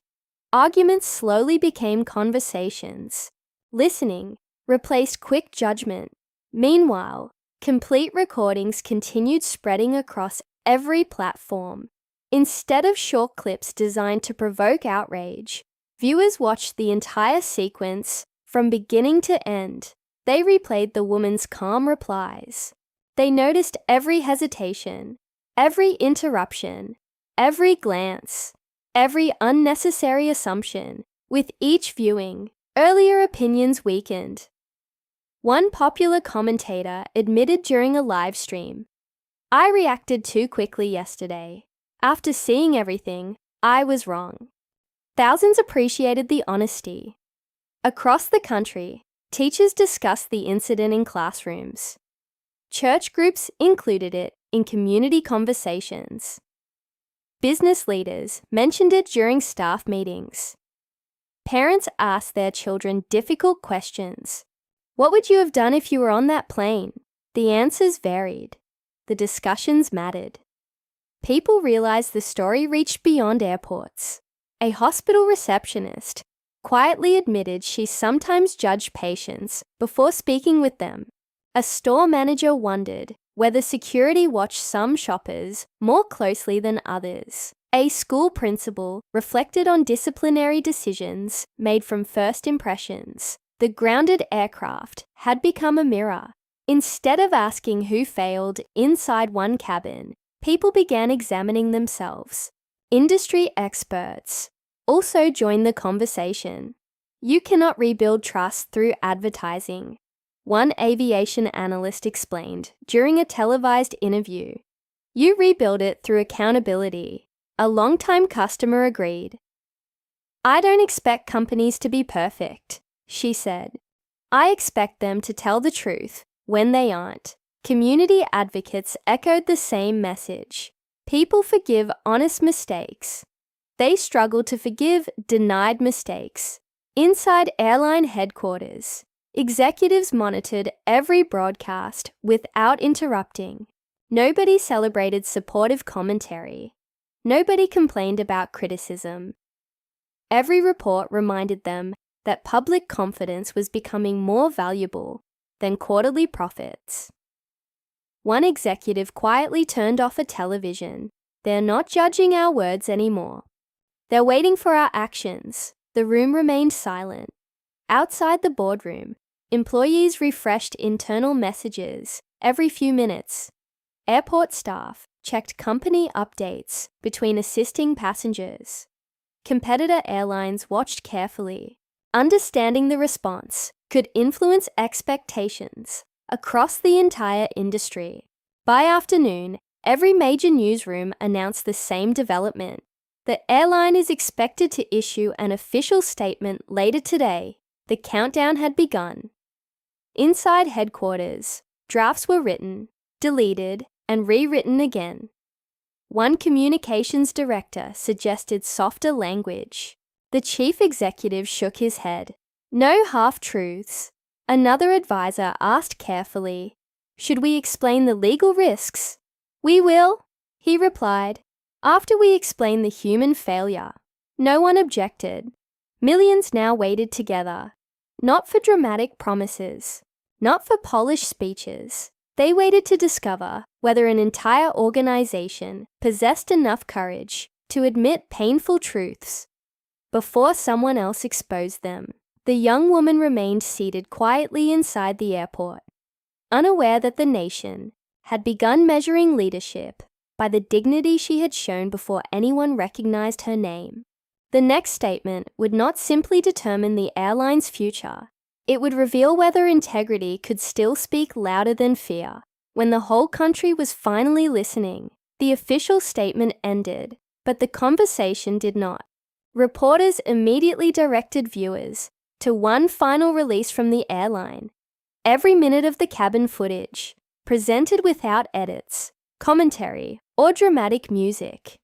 Arguments slowly became conversations. Listening replaced quick judgment. Meanwhile, complete recordings continued spreading across every platform. Instead of short clips designed to provoke outrage, viewers watched the entire sequence from beginning to end. They replayed the woman's calm replies. They noticed every hesitation, every interruption, every glance, every unnecessary assumption. With each viewing, earlier opinions weakened. One popular commentator admitted during a live stream, "I reacted too quickly yesterday. After seeing everything, I was wrong." Thousands appreciated the honesty. Across the country, teachers discussed the incident in classrooms. Church groups included it in community conversations. Business leaders mentioned it during staff meetings. Parents asked their children difficult questions. What would you have done if you were on that plane? The answers varied. The discussions mattered. People realized the story reached beyond airports. A hospital receptionist quietly admitted she sometimes judged patients before speaking with them. A store manager wondered whether security watched some shoppers more closely than others. A school principal reflected on disciplinary decisions made from first impressions. The grounded aircraft had become a mirror. Instead of asking who failed inside one cabin, people began examining themselves. Industry experts also joined the conversation. You cannot rebuild trust through advertising, one aviation analyst explained during a televised interview. You rebuild it through accountability, a longtime customer agreed. I don't expect companies to be perfect, she said. I expect them to tell the truth when they aren't. Community advocates echoed the same message. People forgive honest mistakes. They struggle to forgive denied mistakes. Inside airline headquarters, executives monitored every broadcast without interrupting. Nobody celebrated supportive commentary. Nobody complained about criticism. Every report reminded them that public confidence was becoming more valuable than quarterly profits. One executive quietly turned off a television. They're not judging our words anymore. They're waiting for our actions. The room remained silent. Outside the boardroom, employees refreshed internal messages every few minutes. Airport staff checked company updates between assisting passengers. Competitor airlines watched carefully. Understanding the response could influence expectations across the entire industry. By afternoon, every major newsroom announced the same development. The airline is expected to issue an official statement later today. The countdown had begun. Inside headquarters, drafts were written, deleted, and rewritten again. One communications director suggested softer language. The chief executive shook his head. No half-truths. Another advisor asked carefully, "Should we explain the legal risks?" "We will," he replied, "after we explain the human failure." No one objected. Millions now waited together, not for dramatic promises, not for polished speeches. They waited to discover whether an entire organization possessed enough courage to admit painful truths before someone else exposed them. The young woman remained seated quietly inside the airport, unaware that the nation had begun measuring leadership by the dignity she had shown before anyone recognized her name. The next statement would not simply determine the airline's future. It would reveal whether integrity could still speak louder than fear. When the whole country was finally listening, the official statement ended, but the conversation did not. Reporters immediately directed viewers to one final release from the airline. Every minute of the cabin footage, presented without edits, commentary, or dramatic music.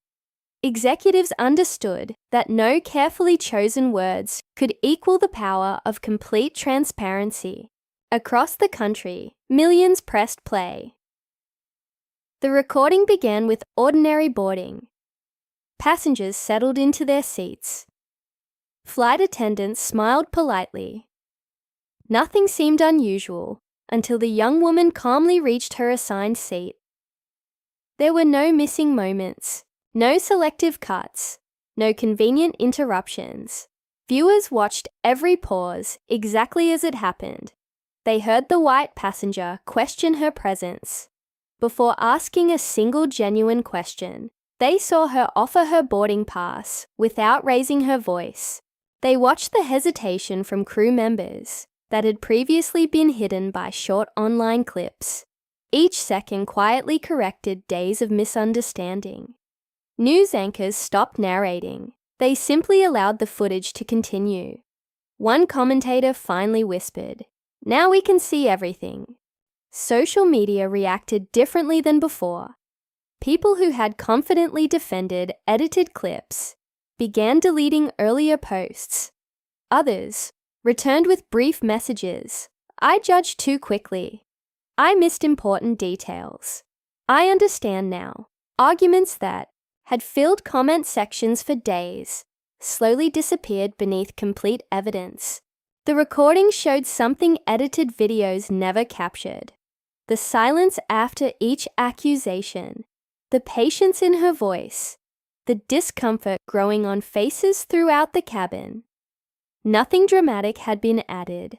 Executives understood that no carefully chosen words could equal the power of complete transparency. Across the country, millions pressed play. The recording began with ordinary boarding. Passengers settled into their seats. Flight attendants smiled politely. Nothing seemed unusual until the young woman calmly reached her assigned seat. There were no missing moments. No selective cuts, no convenient interruptions. Viewers watched every pause exactly as it happened. They heard the white passenger question her presence. Before asking a single genuine question, they saw her offer her boarding pass without raising her voice. They watched the hesitation from crew members that had previously been hidden by short online clips. Each second quietly corrected days of misunderstanding. News anchors stopped narrating. They simply allowed the footage to continue. One commentator finally whispered, "Now we can see everything." Social media reacted differently than before. People who had confidently defended edited clips began deleting earlier posts. Others returned with brief messages. "I judged too quickly. I missed important details. I understand now." Arguments that had filled comment sections for days slowly disappeared beneath complete evidence. The recording showed something edited videos never captured. The silence after each accusation, the patience in her voice, the discomfort growing on faces throughout the cabin. Nothing dramatic had been added.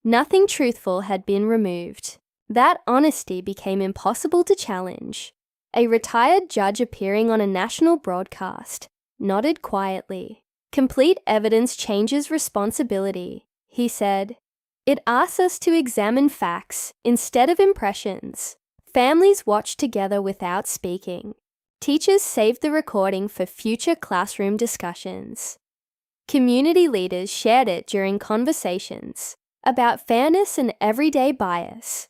Nothing truthful had been removed. That honesty became impossible to challenge. A retired judge appearing on a national broadcast nodded quietly. "Complete evidence changes responsibility," he said. "It asks us to examine facts instead of impressions." Families watched together without speaking. Teachers saved the recording for future classroom discussions. Community leaders shared it during conversations about fairness and everyday bias.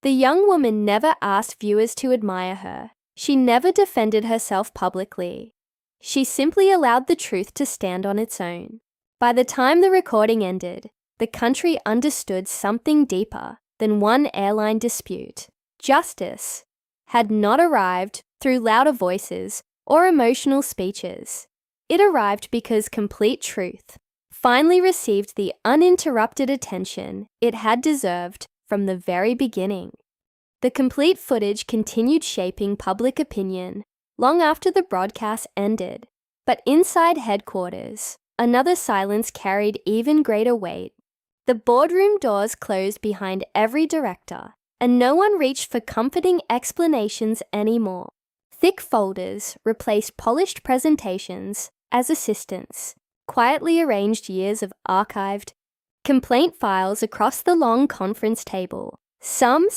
The young woman never asked viewers to admire her. She never defended herself publicly. She simply allowed the truth to stand on its own. By the time the recording ended, the country understood something deeper than one airline dispute. Justice had not arrived through louder voices or emotional speeches. It arrived because complete truth finally received the uninterrupted attention it had deserved from the very beginning. The complete footage continued shaping public opinion long after the broadcast ended. But inside headquarters, another silence carried even greater weight. The boardroom doors closed behind every director, and no one reached for comforting explanations anymore. Thick folders replaced polished presentations as assistants, quietly arranged years of archived complaint files across the long conference table. Some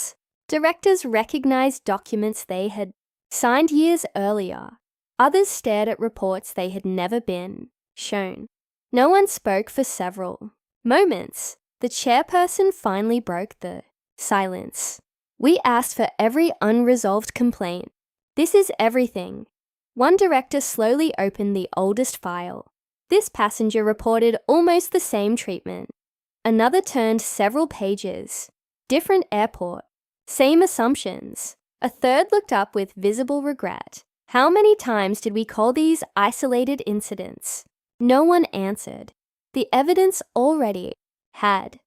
directors recognized documents they had signed years earlier. Others stared at reports they had never been shown. No one spoke for several moments. The chairperson finally broke the silence. "We asked for every unresolved complaint. This is everything." One director slowly opened the oldest file. This passenger reported almost the same treatment. Another turned several pages. Different airport. Same assumptions. A third looked up with visible regret. How many times did we call these isolated incidents? No one answered. The evidence already had.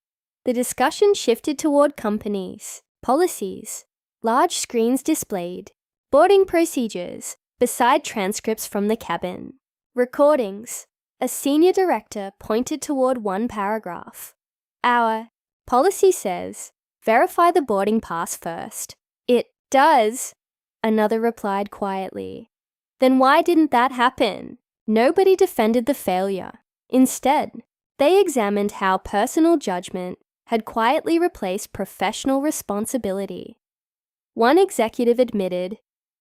The discussion shifted toward companies, policies, large screens displayed, boarding procedures, beside transcripts from the cabin, recordings. A senior director pointed toward one paragraph. Our policy says, verify the boarding pass first. It does, another replied quietly. Then why didn't that happen? Nobody defended the failure. Instead, they examined how personal judgment had quietly replaced professional responsibility. One executive admitted,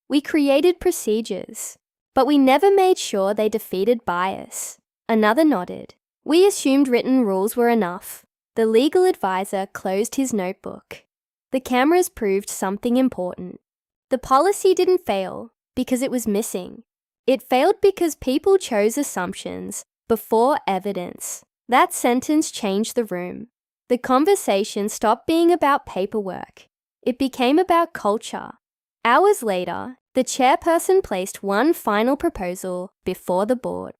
we created procedures, but we never made sure they defeated bias. Another nodded. We assumed written rules were enough. The legal advisor closed his notebook. The cameras proved something important. The policy didn't fail because it was missing. It failed because people chose assumptions before evidence. That sentence changed the room. The conversation stopped being about paperwork. It became about culture. Hours later, the chairperson placed one final proposal before the board.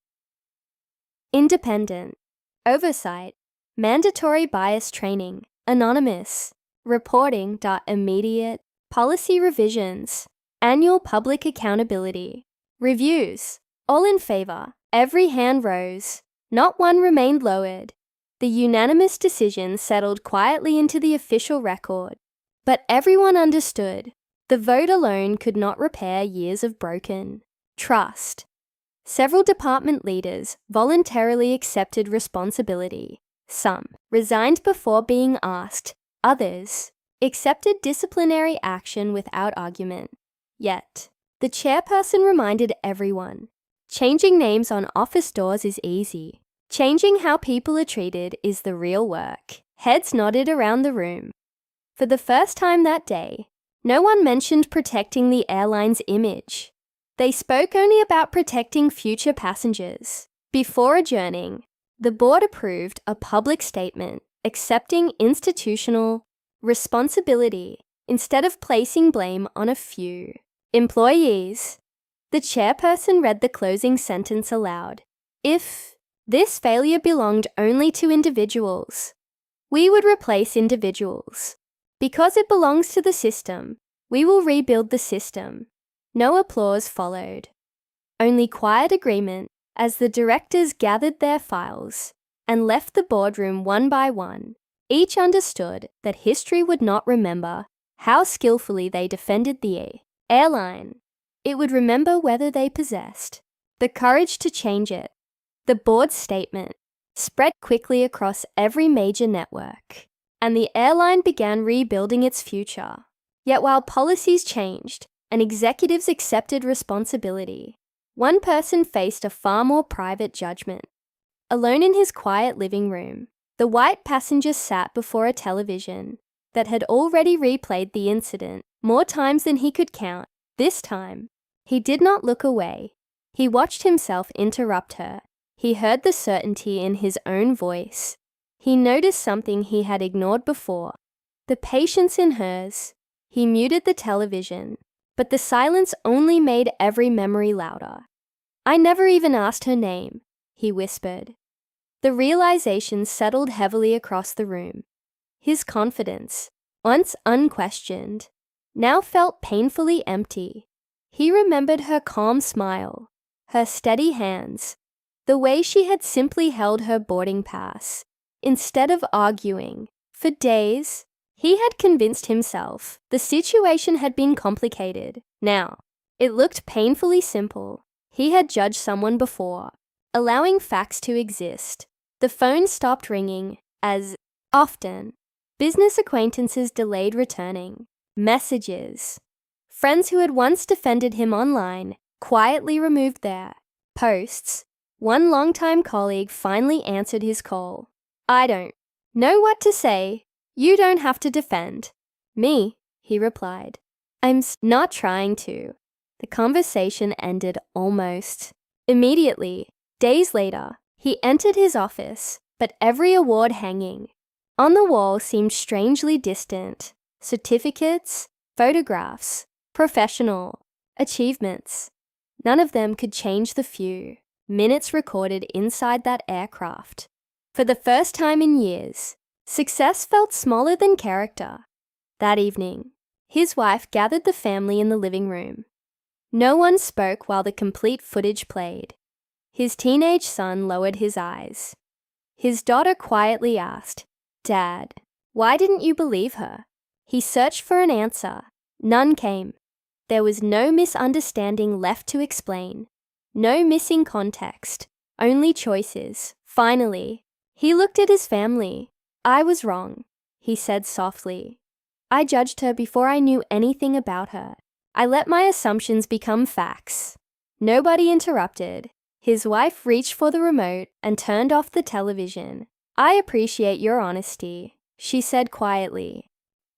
Independent. Oversight. Mandatory bias training. Anonymous. Reporting. Immediate. Policy revisions. Annual public accountability. Reviews. All in favor. Every hand rose. Not one remained lowered. The unanimous decision settled quietly into the official record. But everyone understood. The vote alone could not repair years of broken trust. Several department leaders voluntarily accepted responsibility. Some resigned before being asked. Others accepted disciplinary action without argument. Yet, the chairperson reminded everyone, changing names on office doors is easy. Changing how people are treated is the real work. Heads nodded around the room. For the first time that day, no one mentioned protecting the airline's image. They spoke only about protecting future passengers. Before adjourning, the board approved a public statement accepting institutional responsibility instead of placing blame on a few employees. The chairperson read the closing sentence aloud. If this failure belonged only to individuals, we would replace individuals. Because it belongs to the system, we will rebuild the system. No applause followed. Only quiet agreement as the directors gathered their files and left the boardroom one by one. Each understood that history would not remember how skillfully they defended the airline. It would remember whether they possessed the courage to change it. The board's statement spread quickly across every major network, and the airline began rebuilding its future. Yet while policies changed and executives accepted responsibility, one person faced a far more private judgment. Alone in his quiet living room, the white passenger sat before a television that had already replayed the incident more times than he could count. This time, he did not look away. He watched himself interrupt her. He heard the certainty in his own voice. He noticed something he had ignored before, the patience in hers. He muted the television, but the silence only made every memory louder. I never even asked her name, he whispered. The realization settled heavily across the room. His confidence, once unquestioned, now felt painfully empty. He remembered her calm smile, her steady hands, the way she had simply held her boarding pass. Instead of arguing, for days, he had convinced himself the situation had been complicated. Now, it looked painfully simple. He had judged someone before, allowing facts to exist. The phone stopped ringing as often. Business acquaintances delayed returning. Messages. Friends who had once defended him online quietly removed their posts. One longtime colleague finally answered his call. I don't know what to say. You don't have to defend me, he replied. I'm not trying to. The conversation ended almost immediately. Days later, he entered his office, but every award hanging, on the wall seemed strangely distant. Certificates, photographs, professional achievements. None of them could change the few minutes recorded inside that aircraft. For the first time in years, success felt smaller than character. That evening, his wife gathered the family in the living room. No one spoke while the complete footage played. His teenage son lowered his eyes. His daughter quietly asked, "Dad, why didn't you believe her?" He searched for an answer. None came. There was no misunderstanding left to explain. No missing context. Only choices. Finally, he looked at his family. "I was wrong," he said softly. "I judged her before I knew anything about her. I let my assumptions become facts." Nobody interrupted. His wife reached for the remote and turned off the television. "I appreciate your honesty," she said quietly.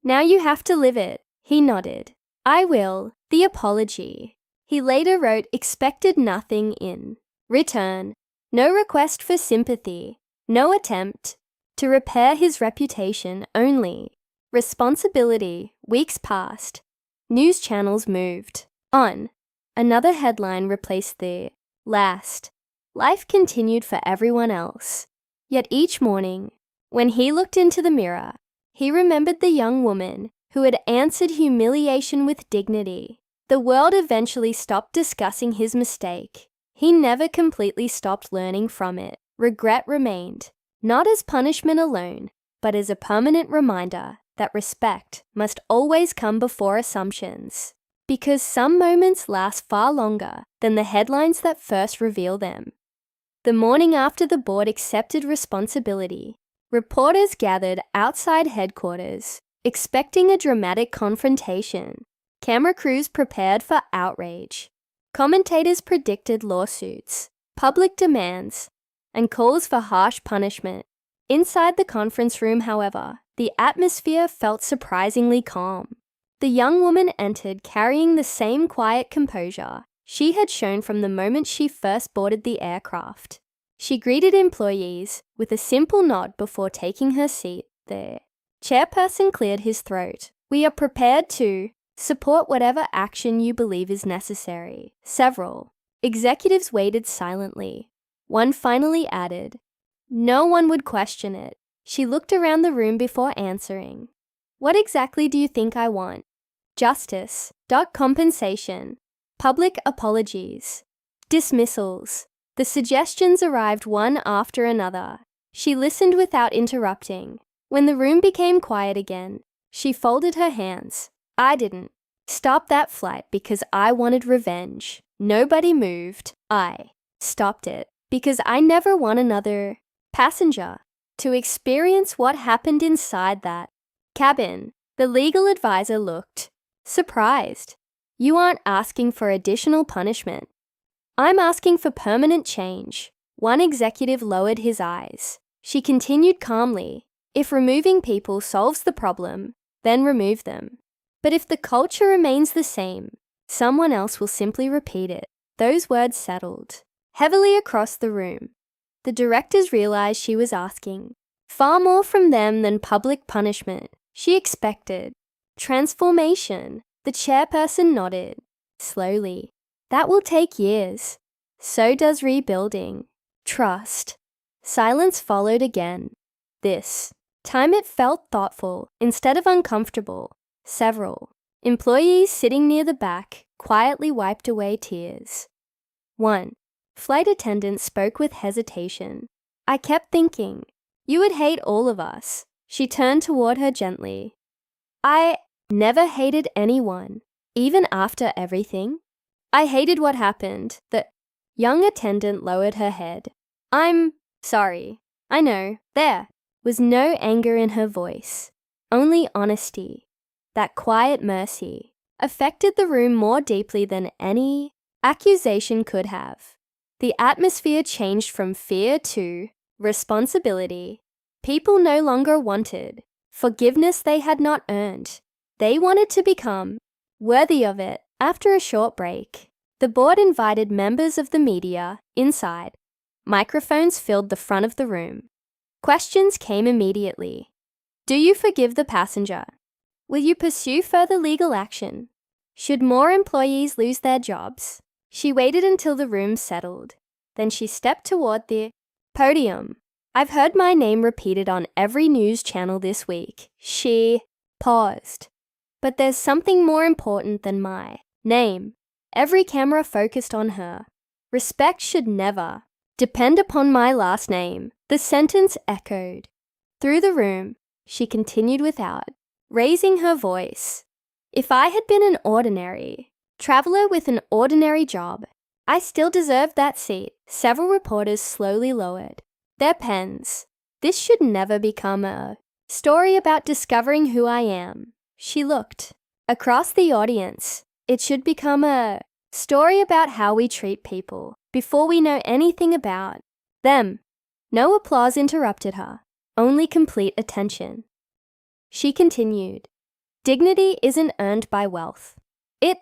"Now you have to live it," he nodded. "I will. The apology." He later wrote expected nothing in return. No request for sympathy. No attempt to repair his reputation, only responsibility. Weeks passed. News channels moved on. Another headline replaced the last. Life continued for everyone else. Yet each morning, when he looked into the mirror, he remembered the young woman who had answered humiliation with dignity. The world eventually stopped discussing his mistake. He never completely stopped learning from it. Regret remained, not as punishment alone, but as a permanent reminder that respect must always come before assumptions. Because some moments last far longer than the headlines that first reveal them. The morning after the board accepted responsibility, reporters gathered outside headquarters, expecting a dramatic confrontation. Camera crews prepared for outrage. Commentators predicted lawsuits, public demands, and calls for harsh punishment. Inside the conference room, however, the atmosphere felt surprisingly calm. The young woman entered carrying the same quiet composure she had shown from the moment she first boarded the aircraft. She greeted employees with a simple nod before taking her seat. The chairperson cleared his throat. "We are prepared to support whatever action you believe is necessary." Several executives waited silently. One finally added, "No one would question it." She looked around the room before answering. "What exactly do you think I want?" "Justice, compensation, public apologies, dismissals." The suggestions arrived one after another. She listened without interrupting. When the room became quiet again, she folded her hands. "I didn't stop that flight because I wanted revenge. Nobody moved. I stopped it because I never want another passenger to experience what happened inside that cabin." The legal advisor looked surprised. "You aren't asking for additional punishment. I'm asking for permanent change." One executive lowered his eyes. She continued calmly, "If removing people solves the problem, then remove them. But if the culture remains the same, someone else will simply repeat it." Those words settled heavily across the room. The directors realized she was asking far more from them than public punishment. She expected transformation. The chairperson nodded slowly. "That will take years. So does rebuilding trust." Silence followed again. This time it felt thoughtful instead of uncomfortable. Several employees sitting near the back quietly wiped away tears. One flight attendant spoke with hesitation. "I kept thinking, you would hate all of us." She turned toward her gently. "I never hated anyone, even after everything. I hated what happened." The young attendant lowered her head. "I'm sorry. I know." There was no anger in her voice, only honesty. That quiet mercy affected the room more deeply than any accusation could have. The atmosphere changed from fear to responsibility. People no longer wanted forgiveness they had not earned. They wanted to become worthy of it. After a short break, the board invited members of the media inside. Microphones filled the front of the room. Questions came immediately. Do you forgive the passenger? Will you pursue further legal action? Should more employees lose their jobs? She waited until the room settled. Then she stepped toward the podium. I've heard my name repeated on every news channel this week. She paused. But there's something more important than my name. Every camera focused on her. Respect should never depend upon my last name. The sentence echoed through the room. She continued without raising her voice. If I had been an ordinary traveler with an ordinary job, I still deserved that seat. Several reporters slowly lowered their pens. This should never become a story about discovering who I am. She looked across the audience. It should become a story about how we treat people before we know anything about them. No applause interrupted her, only complete attention. She continued, dignity isn't earned by wealth. It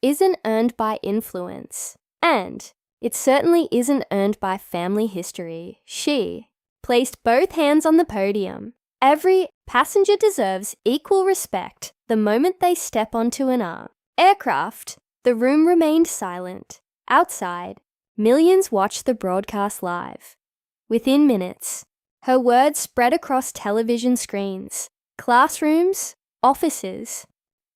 isn't earned by influence. And it certainly isn't earned by family history. She placed both hands on the podium. Every passenger deserves equal respect the moment they step onto an aircraft. The room remained silent. Outside, millions watched the broadcast live. Within minutes, her words spread across television screens, classrooms, offices,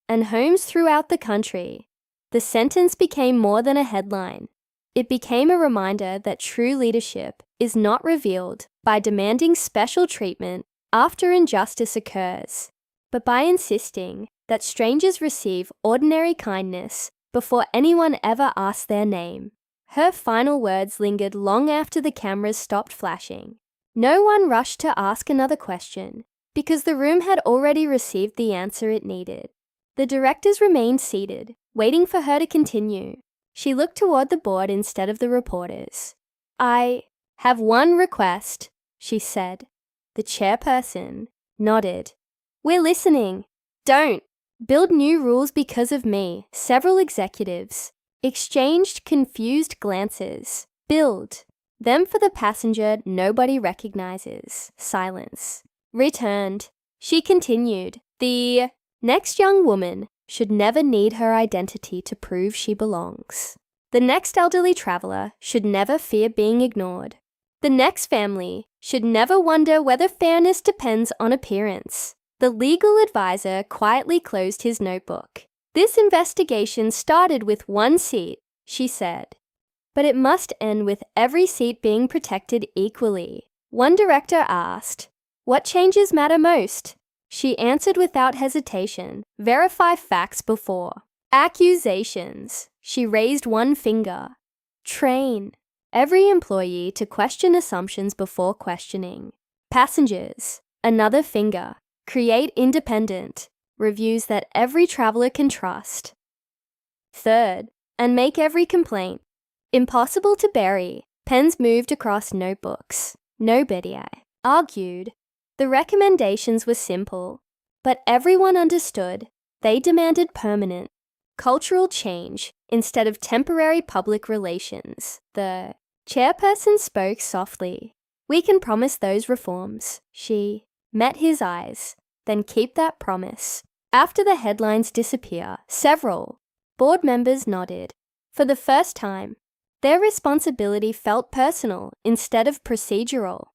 and homes throughout the country. The sentence became more than a headline. It became a reminder that true leadership is not revealed by demanding special treatment after injustice occurs, but by insisting that strangers receive ordinary kindness before anyone ever asks their name. Her final words lingered long after the cameras stopped flashing. No one rushed to ask another question, because the room had already received the answer it needed. The directors remained seated, waiting for her to continue. She looked toward the board instead of the reporters. I have one request, she said. The chairperson nodded. We're listening. Don't build new rules because of me. Several executives exchanged confused glances. Build them for the passenger nobody recognizes. Silence returned. She continued. The next young woman should never need her identity to prove she belongs. The next elderly traveler should never fear being ignored. The next family should never wonder whether fairness depends on appearance. The legal advisor quietly closed his notebook. This investigation started with one seat, she said. But it must end with every seat being protected equally. One director asked, what changes matter most? She answered without hesitation, verify facts before accusations. She raised one finger. Train every employee to question assumptions before questioning. Passengers, another finger. Create independent reviews that every traveler can trust. Third, and make every complaint impossible to bury. Pens moved across notebooks. Nobody argued. The recommendations were simple, but everyone understood. They demanded permanent cultural change instead of temporary public relations. The chairperson spoke softly. We can promise those reforms. She met his eyes, then keep that promise. After the headlines disappear, several board members nodded. For the first time, their responsibility felt personal instead of procedural.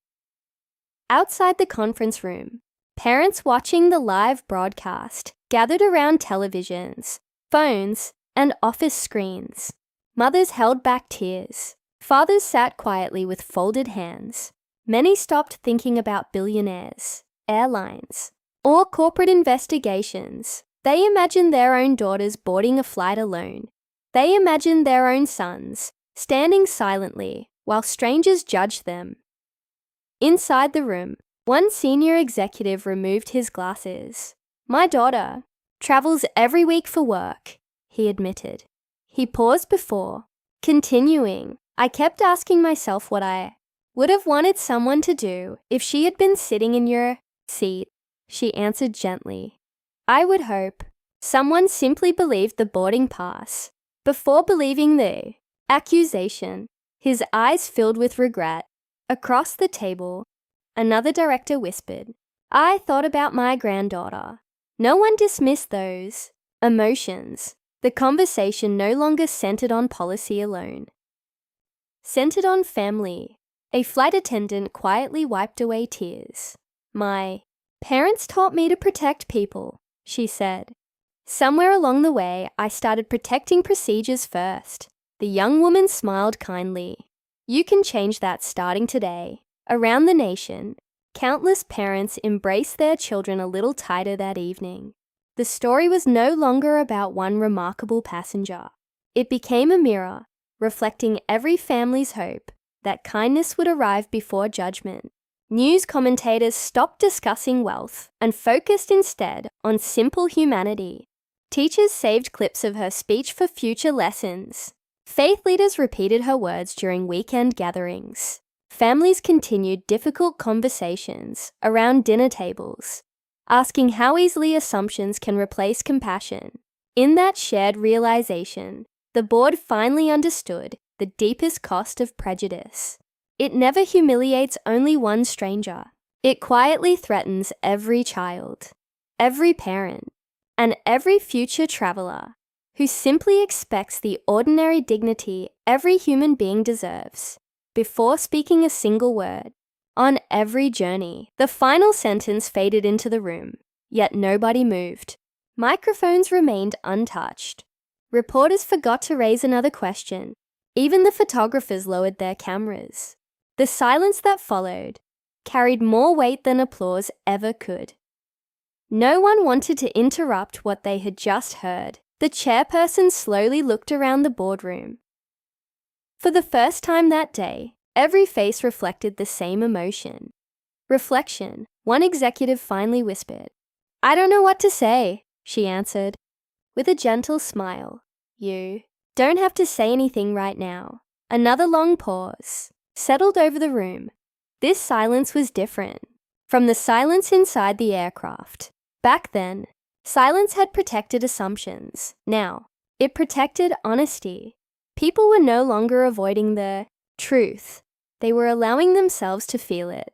Outside the conference room, parents watching the live broadcast gathered around televisions, phones, and office screens. Mothers held back tears. Fathers sat quietly with folded hands. Many stopped thinking about billionaires, airlines, or corporate investigations. They imagined their own daughters boarding a flight alone. They imagined their own sons standing silently while strangers judged them. Inside the room, one senior executive removed his glasses. My daughter travels every week for work, he admitted. He paused before continuing. I kept asking myself what I would have wanted someone to do if she had been sitting in your seat, she answered gently. I would hope someone simply believed the boarding pass before believing the accusation. His eyes filled with regret. Across the table, another director whispered, I thought about my granddaughter. No one dismissed those emotions. The conversation no longer centered on policy alone. Centered on family. A flight attendant quietly wiped away tears. My parents taught me to protect people, she said. Somewhere along the way, I started protecting procedures first. The young woman smiled kindly. You can change that starting today. Around the nation, countless parents embraced their children a little tighter that evening. The story was no longer about one remarkable passenger. It became a mirror, reflecting every family's hope that kindness would arrive before judgment. News commentators stopped discussing wealth and focused instead on simple humanity. Teachers saved clips of her speech for future lessons. Faith leaders repeated her words during weekend gatherings. Families continued difficult conversations around dinner tables, asking how easily assumptions can replace compassion. In that shared realization, the board finally understood the deepest cost of prejudice. It never humiliates only one stranger. It quietly threatens every child, every parent, and every future traveler who simply expects the ordinary dignity every human being deserves before speaking a single word. On every journey, the final sentence faded into the room, yet nobody moved. Microphones remained untouched. Reporters forgot to raise another question. Even the photographers lowered their cameras. The silence that followed carried more weight than applause ever could. No one wanted to interrupt what they had just heard. The chairperson slowly looked around the boardroom. For the first time that day, every face reflected the same emotion. Reflection. One executive finally whispered. "I don't know what to say," she answered, with a gentle smile. "You don't have to say anything right now." Another long pause settled over the room. This silence was different from the silence inside the aircraft. Back then, silence had protected assumptions. Now, it protected honesty. People were no longer avoiding the truth. They were allowing themselves to feel it.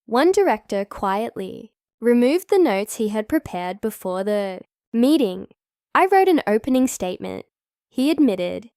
One director quietly removed the notes he had prepared before the meeting. "I wrote an opening statement," he admitted.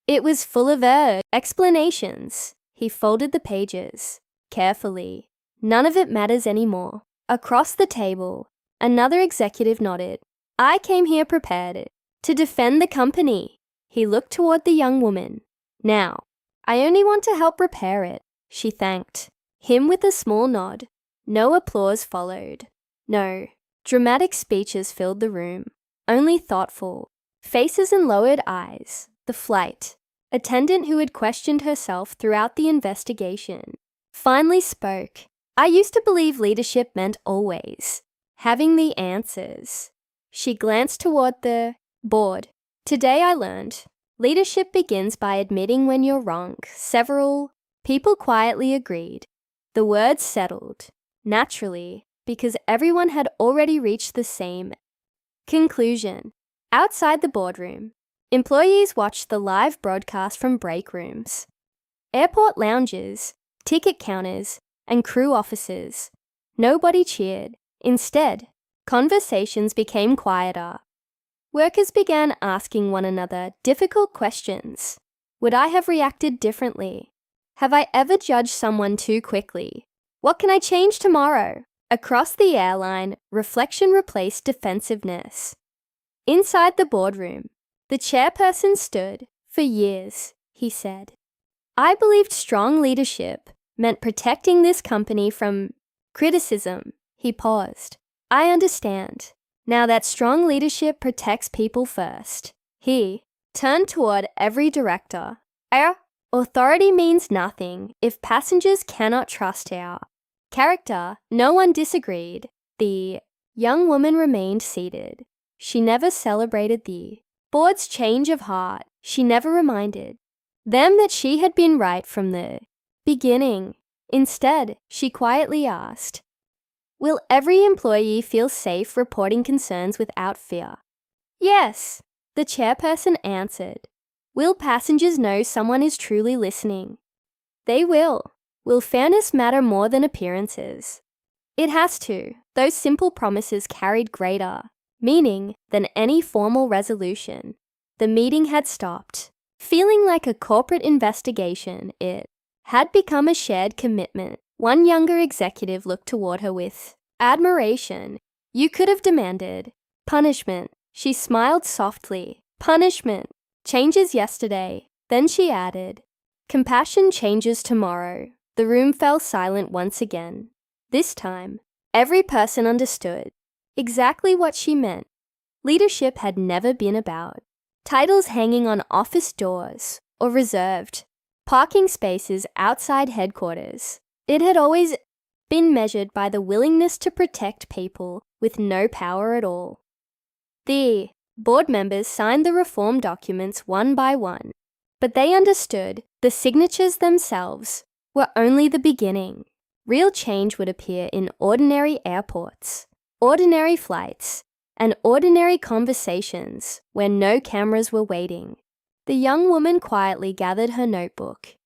It was full of explanations. He folded the pages carefully. None of it matters anymore. Across the table, another executive nodded. "I came here prepared to defend the company." He looked toward the young woman. "Now, I only want to help repair it," she thanked him with a small nod. No applause followed. No dramatic speeches filled the room. Only thoughtful faces and lowered eyes. The flight attendant who had questioned herself throughout the investigation finally spoke. "I used to believe leadership meant always having the answers." She glanced toward the board. "Today I learned leadership begins by admitting when you're wrong." Several people quietly agreed. The words settled naturally because everyone had already reached the same conclusion. Outside the boardroom, employees watched the live broadcast from break rooms, airport lounges, ticket counters, and crew offices. Nobody cheered. Instead, conversations became quieter. Workers began asking one another difficult questions. Would I have reacted differently? Have I ever judged someone too quickly? What can I change tomorrow? Across the airline, reflection replaced defensiveness. Inside the boardroom, the chairperson stood. "For years," he said, "I believed strong leadership meant protecting this company from criticism." He paused. "I understand. Now that strong leadership protects people first." He turned toward every director. "Our authority means nothing if passengers cannot trust our character." No one disagreed. The young woman remained seated. She never celebrated the board's change of heart. She never reminded them that she had been right from the beginning. Instead, she quietly asked, "Will every employee feel safe reporting concerns without fear?" "Yes," the chairperson answered. "Will passengers know someone is truly listening?" "They will." "Will fairness matter more than appearances?" It has to. Those simple promises carried greater meaning than any formal resolution. The meeting had stopped. Feeling like a corporate investigation, it had become a shared commitment. One younger executive looked toward her with admiration. You could have demanded punishment. She smiled softly. Punishment changes yesterday. Then she added, compassion changes tomorrow. The room fell silent once again. This time, every person understood exactly what she meant. Leadership had never been about titles hanging on office doors or reserved parking spaces outside headquarters. It had always been measured by the willingness to protect people with no power at all. The board members signed the reform documents one by one, but they understood the signatures themselves were only the beginning. Real change would appear in ordinary airports, ordinary flights, and ordinary conversations where no cameras were waiting. The young woman quietly gathered her notebook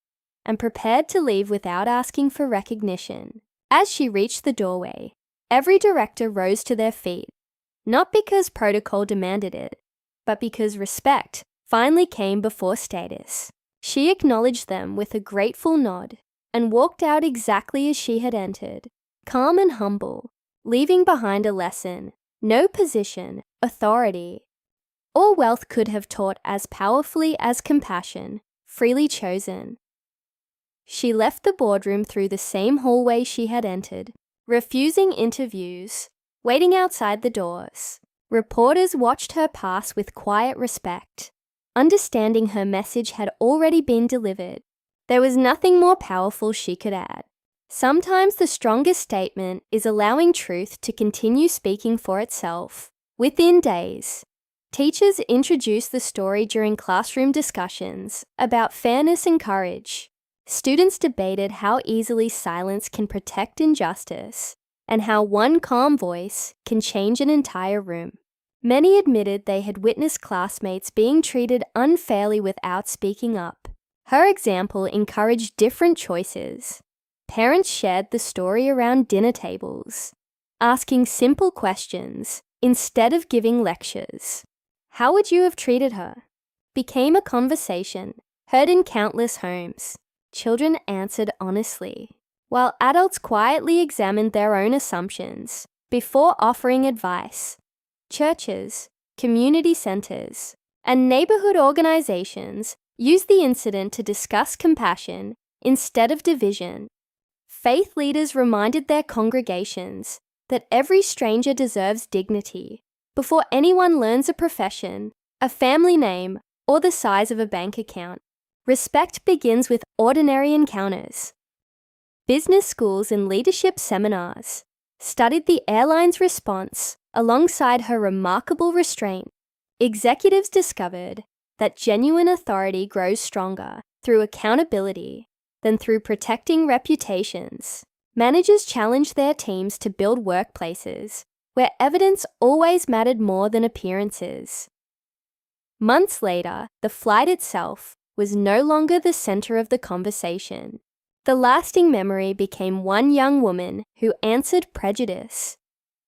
and prepared to leave without asking for recognition. As she reached the doorway, every director rose to their feet, not because protocol demanded it, but because respect finally came before status. She acknowledged them with a grateful nod and walked out exactly as she had entered, calm and humble, leaving behind a lesson no position, authority, or wealth could have taught as powerfully as compassion, freely chosen. She left the boardroom through the same hallway she had entered, refusing interviews, waiting outside the doors. Reporters watched her pass with quiet respect, understanding her message had already been delivered. There was nothing more powerful she could add. Sometimes the strongest statement is allowing truth to continue speaking for itself. Within days, teachers introduced the story during classroom discussions about fairness and courage. Students debated how easily silence can protect injustice and how one calm voice can change an entire room. Many admitted they had witnessed classmates being treated unfairly without speaking up. Her example encouraged different choices. Parents shared the story around dinner tables, asking simple questions instead of giving lectures. How would you have treated her? Became a conversation heard in countless homes. Children answered honestly, while adults quietly examined their own assumptions before offering advice. Churches, community centers, and neighborhood organizations used the incident to discuss compassion instead of division. Faith leaders reminded their congregations that every stranger deserves dignity before anyone learns a profession, a family name, or the size of a bank account. Respect begins with ordinary encounters. Business schools and leadership seminars studied the airline's response alongside her remarkable restraint. Executives discovered that genuine authority grows stronger through accountability than through protecting reputations. Managers challenged their teams to build workplaces where evidence always mattered more than appearances. Months later, the flight itself was no longer the center of the conversation. The lasting memory became one young woman who answered prejudice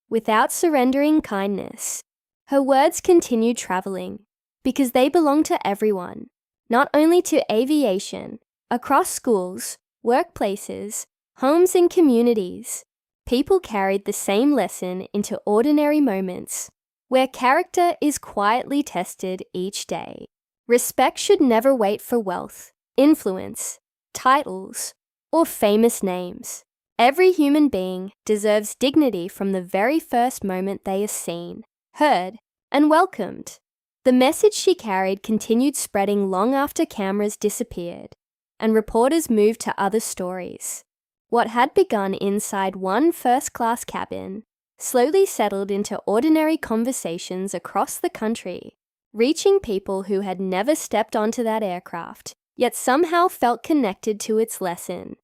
without surrendering kindness. Her words continued traveling because they belonged to everyone, not only to aviation. Across schools, workplaces, homes, and communities, people carried the same lesson into ordinary moments where character is quietly tested each day. Respect should never wait for wealth, influence, titles, or famous names. Every human being deserves dignity from the very first moment they are seen, heard, and welcomed. The message she carried continued spreading long after cameras disappeared, and reporters moved to other stories. What had begun inside one first-class cabin slowly settled into ordinary conversations across the country, reaching people who had never stepped onto that aircraft, yet somehow felt connected to its lesson.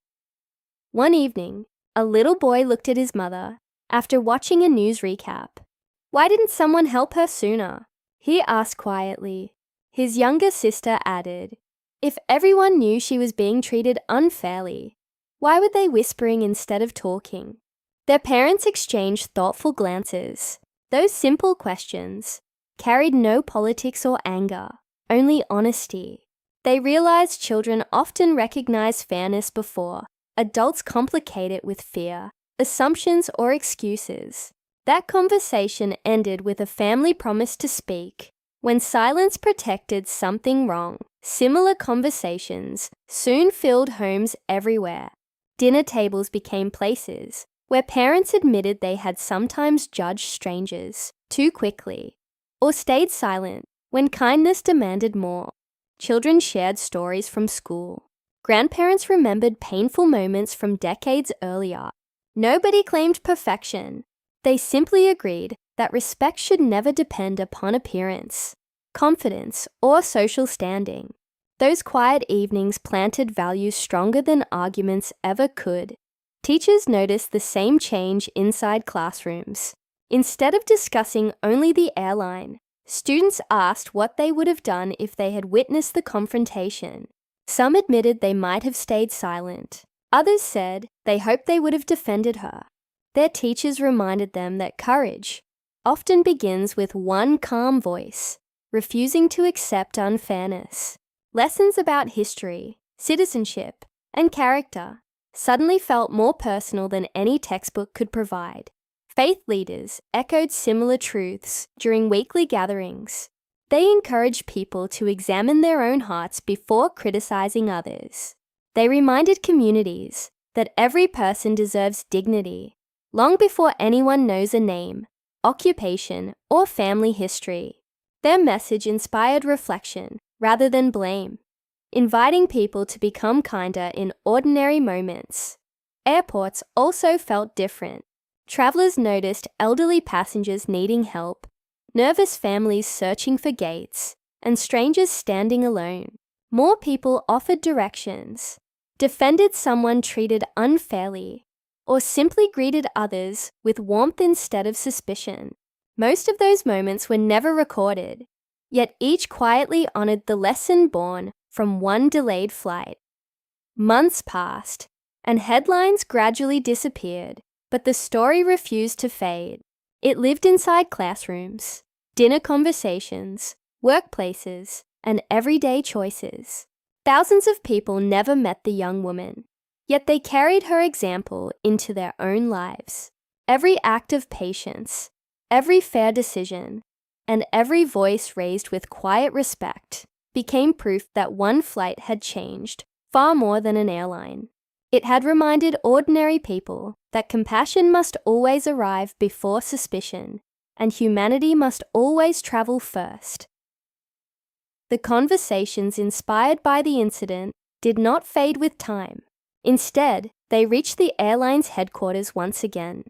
One evening, a little boy looked at his mother after watching a news recap. Why didn't someone help her sooner? He asked quietly. His younger sister added, if everyone knew she was being treated unfairly, why were they whispering instead of talking? Their parents exchanged thoughtful glances. Those simple questions carried no politics or anger, only honesty. They realized children often recognize fairness before adults complicate it with fear, assumptions, or excuses. That conversation ended with a family promise to speak. When silence protected something wrong, similar conversations soon filled homes everywhere. Dinner tables became places where parents admitted they had sometimes judged strangers too quickly, or stayed silent when kindness demanded more. Children shared stories from school. Grandparents remembered painful moments from decades earlier. Nobody claimed perfection. They simply agreed that respect should never depend upon appearance, confidence, or social standing. Those quiet evenings planted values stronger than arguments ever could. Teachers noticed the same change inside classrooms. Instead of discussing only the airline, students asked what they would have done if they had witnessed the confrontation. Some admitted they might have stayed silent. Others said they hoped they would have defended her. Their teachers reminded them that courage often begins with one calm voice, refusing to accept unfairness. Lessons about history, citizenship, and character suddenly felt more personal than any textbook could provide. Faith leaders echoed similar truths during weekly gatherings. They encouraged people to examine their own hearts before criticizing others. They reminded communities that every person deserves dignity, long before anyone knows a name, occupation, or family history. Their message inspired reflection rather than blame, inviting people to become kinder in ordinary moments. Airports also felt different. Travelers noticed elderly passengers needing help, nervous families searching for gates, and strangers standing alone. More people offered directions, defended someone treated unfairly, or simply greeted others with warmth instead of suspicion. Most of those moments were never recorded, yet each quietly honored the lesson born from one delayed flight. Months passed, and headlines gradually disappeared, but the story refused to fade. It lived inside classrooms, dinner conversations, workplaces, and everyday choices. Thousands of people never met the young woman, yet they carried her example into their own lives. Every act of patience, every fair decision, and every voice raised with quiet respect became proof that one flight had changed far more than an airline. It had reminded ordinary people that compassion must always arrive before suspicion, and humanity must always travel first. The conversations inspired by the incident did not fade with time. Instead, they reached the airline's headquarters once again,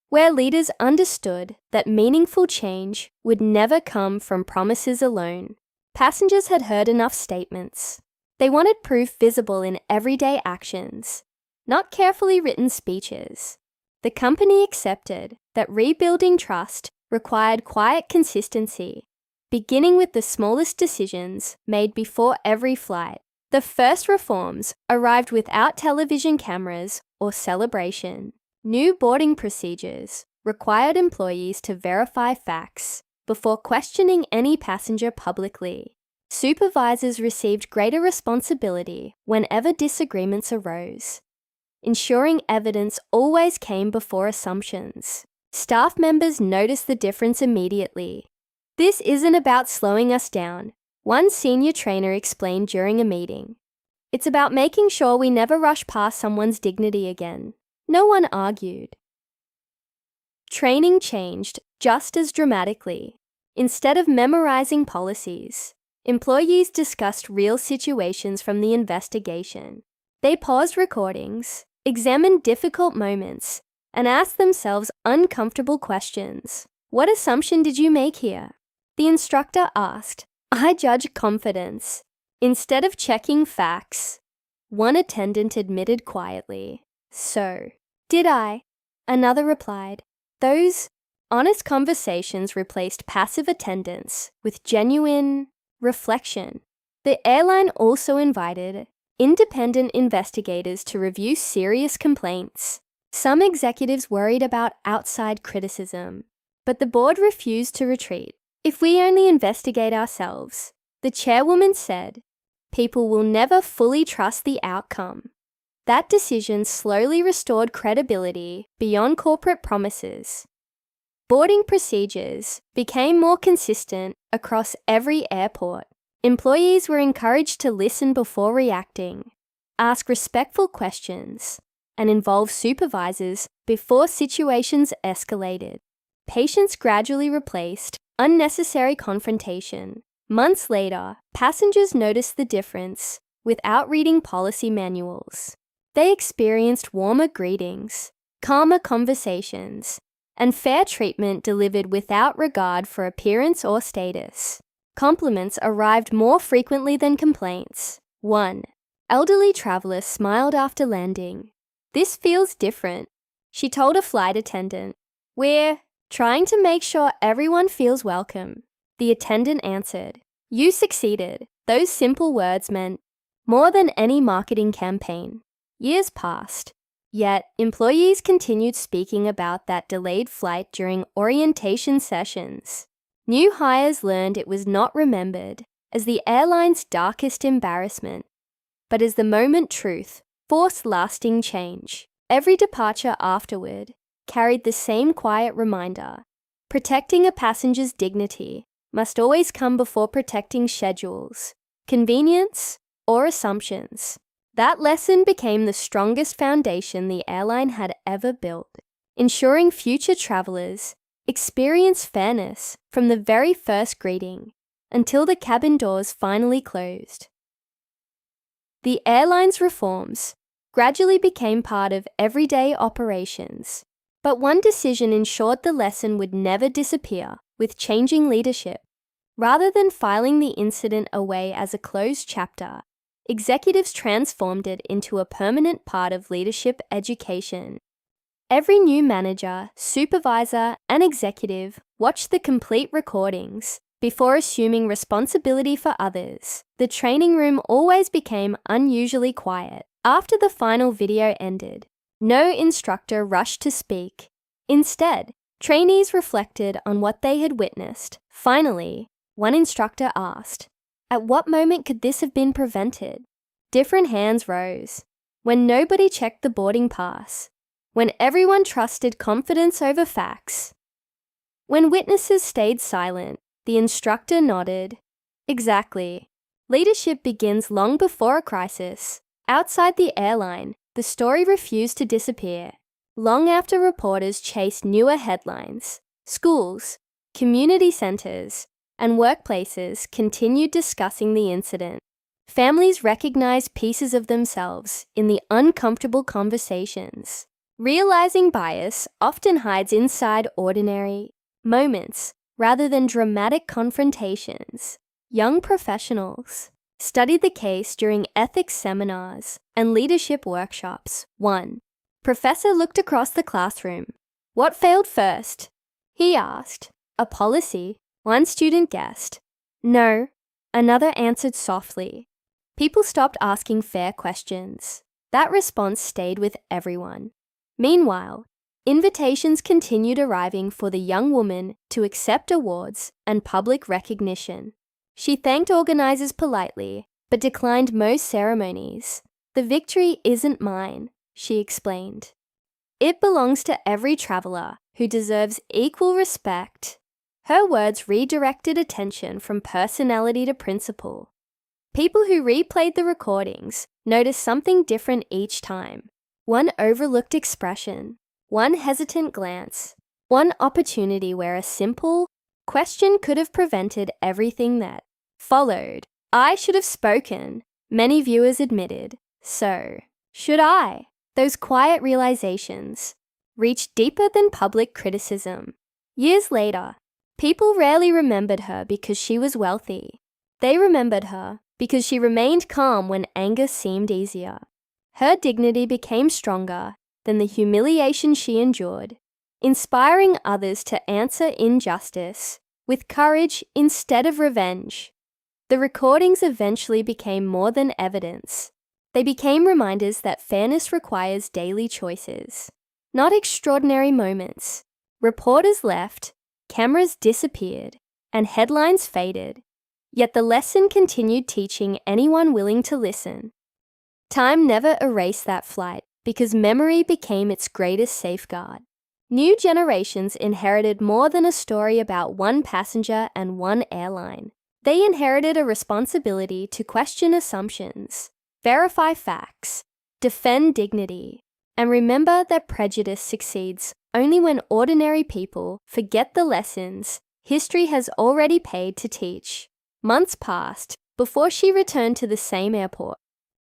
where leaders understood that meaningful change would never come from promises alone. Passengers had heard enough statements. They wanted proof visible in everyday actions, not carefully written speeches. The company accepted that rebuilding trust required quiet consistency, beginning with the smallest decisions made before every flight. The first reforms arrived without television cameras or celebration. New boarding procedures required employees to verify facts before questioning any passenger publicly. Supervisors received greater responsibility whenever disagreements arose, ensuring evidence always came before assumptions. Staff members noticed the difference immediately. "This isn't about slowing us down," one senior trainer explained during a meeting. "It's about making sure we never rush past someone's dignity again." No one argued. Training changed just as dramatically. Instead of memorizing policies, employees discussed real situations from the investigation. They paused recordings, examined difficult moments, and asked themselves uncomfortable questions. "What assumption did you make here?" The instructor asked. "I judge confidence." Instead of checking facts, one attendant admitted quietly, "So, did I?" Another replied. Those honest conversations replaced passive attendance with genuine reflection. The airline also invited independent investigators to review serious complaints. Some executives worried about outside criticism, but the board refused to retreat. If we only investigate ourselves, the chairwoman said, people will never fully trust the outcome. That decision slowly restored credibility beyond corporate promises. Boarding procedures became more consistent across every airport. Employees were encouraged to listen before reacting, ask respectful questions, and involve supervisors before situations escalated. Patience gradually replaced unnecessary confrontation. Months later, passengers noticed the difference without reading policy manuals. They experienced warmer greetings, calmer conversations, and fair treatment delivered without regard for appearance or status. Compliments arrived more frequently than complaints. 1. Elderly traveler smiled after landing. This feels different, she told a flight attendant. We're trying to make sure everyone feels welcome. The attendant answered. You succeeded. Those simple words meant more than any marketing campaign. Years passed, yet employees continued speaking about that delayed flight during orientation sessions. New hires learned it was not remembered as the airline's darkest embarrassment, but as the moment truth forced lasting change. Every departure afterward carried the same quiet reminder: protecting a passenger's dignity must always come before protecting schedules, convenience, or assumptions. That lesson became the strongest foundation the airline had ever built, ensuring future travelers experience fairness from the very first greeting until the cabin doors finally closed. The airline's reforms gradually became part of everyday operations, but one decision ensured the lesson would never disappear with changing leadership. Rather than filing the incident away as a closed chapter, executives transformed it into a permanent part of leadership education. Every new manager, supervisor, and executive watched the complete recordings before assuming responsibility for others. The training room always became unusually quiet. After the final video ended, no instructor rushed to speak. Instead, trainees reflected on what they had witnessed. Finally, one instructor asked, "At what moment could this have been prevented?" Different hands rose. When nobody checked the boarding pass. When everyone trusted confidence over facts. When witnesses stayed silent, the instructor nodded. Exactly. Leadership begins long before a crisis. Outside the airline, the story refused to disappear. Long after reporters chased newer headlines, schools, community centers, and workplaces continued discussing the incident. Families recognized pieces of themselves in the uncomfortable conversations. Realizing bias often hides inside ordinary moments rather than dramatic confrontations. Young professionals studied the case during ethics seminars and leadership workshops. 1. Professor looked across the classroom. What failed first? He asked. A policy. One student guessed. No. Another answered softly. People stopped asking fair questions. That response stayed with everyone. Meanwhile, invitations continued arriving for the young woman to accept awards and public recognition. She thanked organizers politely, but declined most ceremonies. The victory isn't mine, she explained. It belongs to every traveler who deserves equal respect. Her words redirected attention from personality to principle. People who replayed the recordings noticed something different each time. One overlooked expression, one hesitant glance, one opportunity where a simple question could have prevented everything that followed. I should have spoken, many viewers admitted. So, should I? Those quiet realizations reached deeper than public criticism. Years later, people rarely remembered her because she was wealthy. They remembered her because she remained calm when anger seemed easier. Her dignity became stronger than the humiliation she endured, inspiring others to answer injustice with courage instead of revenge. The recordings eventually became more than evidence. They became reminders that fairness requires daily choices. not extraordinary moments. Reporters left, cameras disappeared, and headlines faded. Yet the lesson continued teaching anyone willing to listen. Time never erased that flight because memory became its greatest safeguard. New generations inherited more than a story about one passenger and one airline. They inherited a responsibility to question assumptions, verify facts, defend dignity, and remember that prejudice succeeds only when ordinary people forget the lessons history has already paid to teach. Months passed before she returned to the same airport.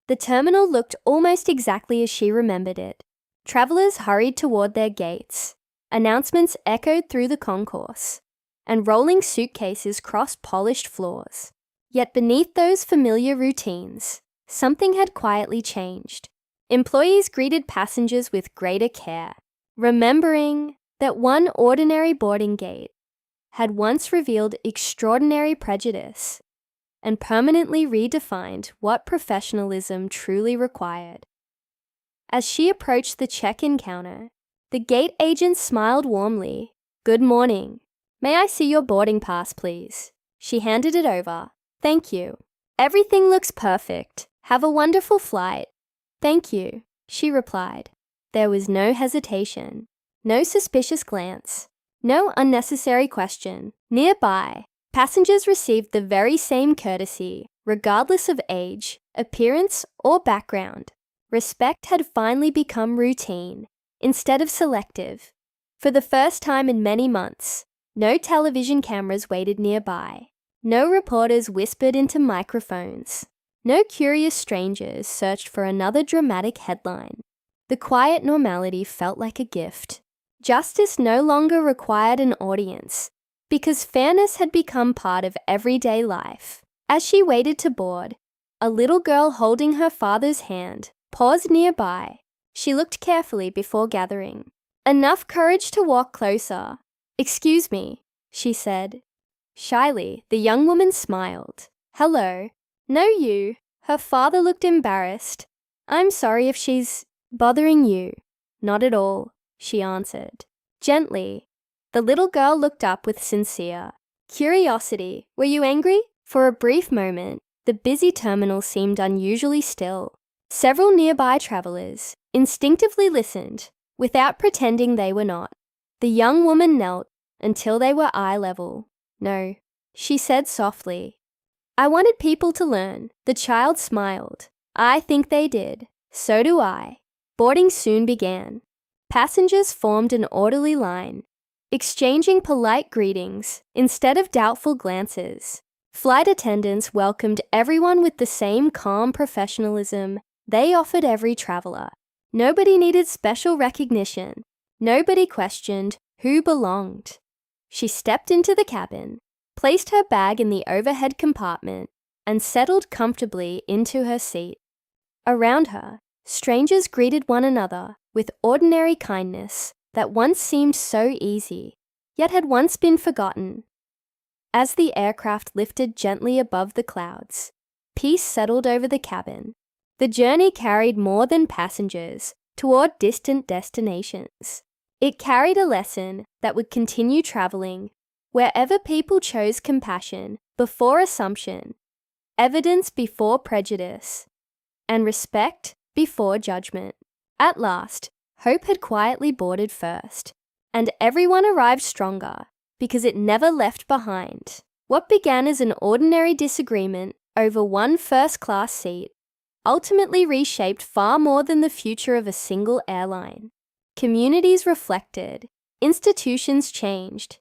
The terminal looked almost exactly as she remembered it. Travelers hurried toward their gates. Announcements echoed through the concourse, and rolling suitcases crossed polished floors. Yet beneath those familiar routines, something had quietly changed. Employees greeted passengers with greater care, remembering that one ordinary boarding gate had once revealed extraordinary prejudice and permanently redefined what professionalism truly required. As she approached the check-in counter, the gate agent smiled warmly. "Good morning. May I see your boarding pass, please?" She handed it over. "Thank you. Everything looks perfect. Have a wonderful flight." "Thank you," she replied. There was no hesitation, no suspicious glance, no unnecessary question. Nearby, passengers received the very same courtesy, regardless of age, appearance, or background. Respect had finally become routine, instead of selective. For the first time in many months, no television cameras waited nearby. No reporters whispered into microphones. No curious strangers searched for another dramatic headline. The quiet normality felt like a gift. Justice no longer required an audience, because fairness had become part of everyday life. As she waited to board, a little girl holding her father's hand paused nearby. She looked carefully before gathering. Enough courage to walk closer. "Excuse me," she said. Shyly, the young woman smiled. "Hello. Know you." Her father looked embarrassed. "I'm sorry if she's bothering you." "Not at all," she answered. Gently, the little girl looked up with sincere curiosity. "Were you angry?" For a brief moment, the busy terminal seemed unusually still. Several nearby travelers instinctively listened, without pretending they were not. The young woman knelt until they were eye level. "No," she said softly. "I wanted people to learn." The child smiled. "I think they did. So do I." Boarding soon began. Passengers formed an orderly line, exchanging polite greetings instead of doubtful glances. Flight attendants welcomed everyone with the same calm professionalism they offered every traveler. Nobody needed special recognition. Nobody questioned who belonged. She stepped into the cabin, placed her bag in the overhead compartment, and settled comfortably into her seat. Around her, strangers greeted one another with ordinary kindness that once seemed so easy, yet had once been forgotten. As the aircraft lifted gently above the clouds, peace settled over the cabin. The journey carried more than passengers toward distant destinations. It carried a lesson that would continue traveling wherever people chose compassion before assumption, evidence before prejudice, and respect before judgment. At last, hope had quietly boarded first, and everyone arrived stronger because it never left behind. What began as an ordinary disagreement over one first-class seat ultimately reshaped far more than the future of a single airline. Communities reflected, institutions changed,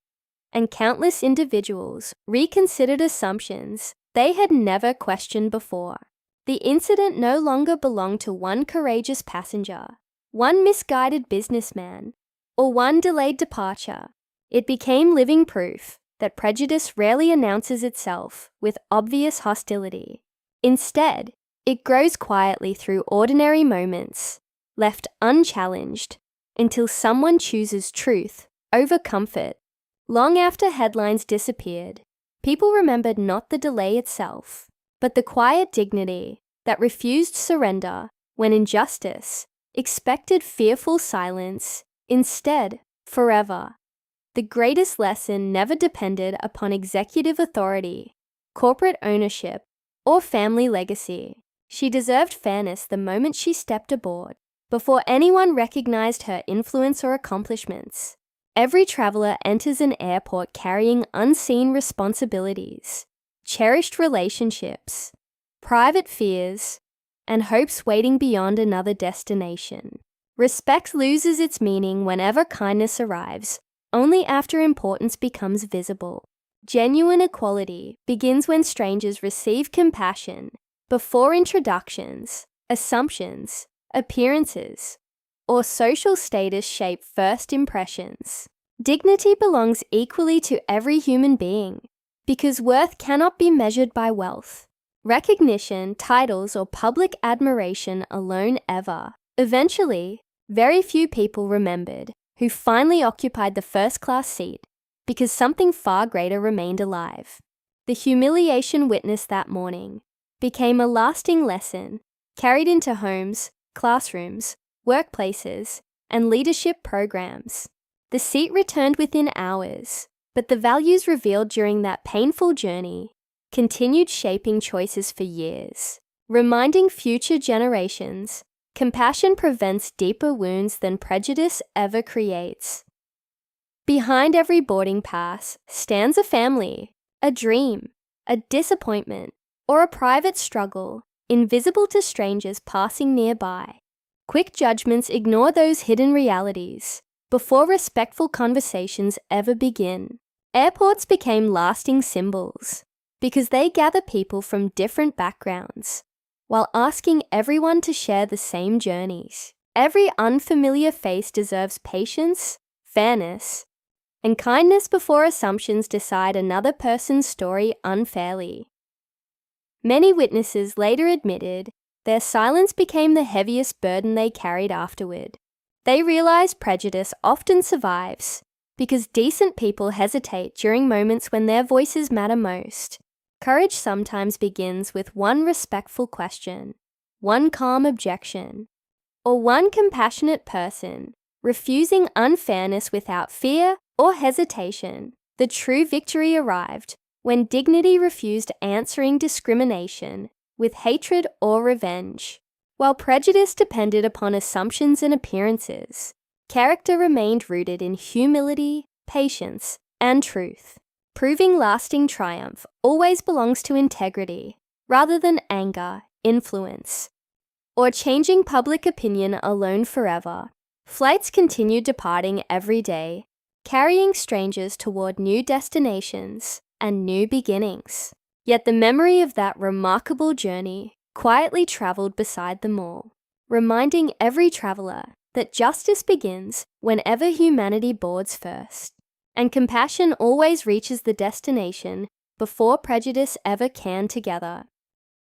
and countless individuals reconsidered assumptions they had never questioned before. The incident no longer belonged to one courageous passenger, one misguided businessman, or one delayed departure. It became living proof that prejudice rarely announces itself with obvious hostility. Instead, it grows quietly through ordinary moments, left unchallenged, until someone chooses truth over comfort. Long after headlines disappeared, people remembered not the delay itself, but the quiet dignity that refused surrender when injustice expected fearful silence Instead, forever. The greatest lesson never depended upon executive authority, corporate ownership, or family legacy. She deserved fairness the moment she stepped aboard, before anyone recognized her influence or accomplishments. Every traveler enters an airport carrying unseen responsibilities, cherished relationships, private fears, and hopes waiting beyond another destination. Respect loses its meaning whenever kindness arrives, only after importance becomes visible. Genuine equality begins when strangers receive compassion before introductions, assumptions, appearances, or social status shape first impressions. Dignity belongs equally to every human being, because worth cannot be measured by wealth, recognition, titles, or public admiration alone ever. Eventually, very few people remembered who finally occupied the first-class seat because something far greater remained alive. The humiliation witnessed that morning became a lasting lesson carried into homes, classrooms, workplaces, and leadership programs. The seat returned within hours, but the values revealed during that painful journey continued shaping choices for years, reminding future generations compassion prevents deeper wounds than prejudice ever creates. Behind every boarding pass stands a family, a dream, a disappointment, or a private struggle, invisible to strangers passing nearby. Quick judgments ignore those hidden realities before respectful conversations ever begin. Airports became lasting symbols because they gather people from different backgrounds, while asking everyone to share the same journeys. Every unfamiliar face deserves patience, fairness, and kindness before assumptions decide another person's story unfairly. Many witnesses later admitted their silence became the heaviest burden they carried afterward. They realized prejudice often survives because decent people hesitate during moments when their voices matter most. Courage sometimes begins with one respectful question, one calm objection, or one compassionate person refusing unfairness without fear or hesitation. The true victory arrived when dignity refused answering discrimination with hatred or revenge. While prejudice depended upon assumptions and appearances, character remained rooted in humility, patience, and truth. Proving lasting triumph always belongs to integrity, rather than anger, influence, or changing public opinion alone forever. Flights continued departing every day, carrying strangers toward new destinations and new beginnings. Yet the memory of that remarkable journey quietly traveled beside them all, reminding every traveler that justice begins whenever humanity boards first, and compassion always reaches the destination before prejudice ever can together.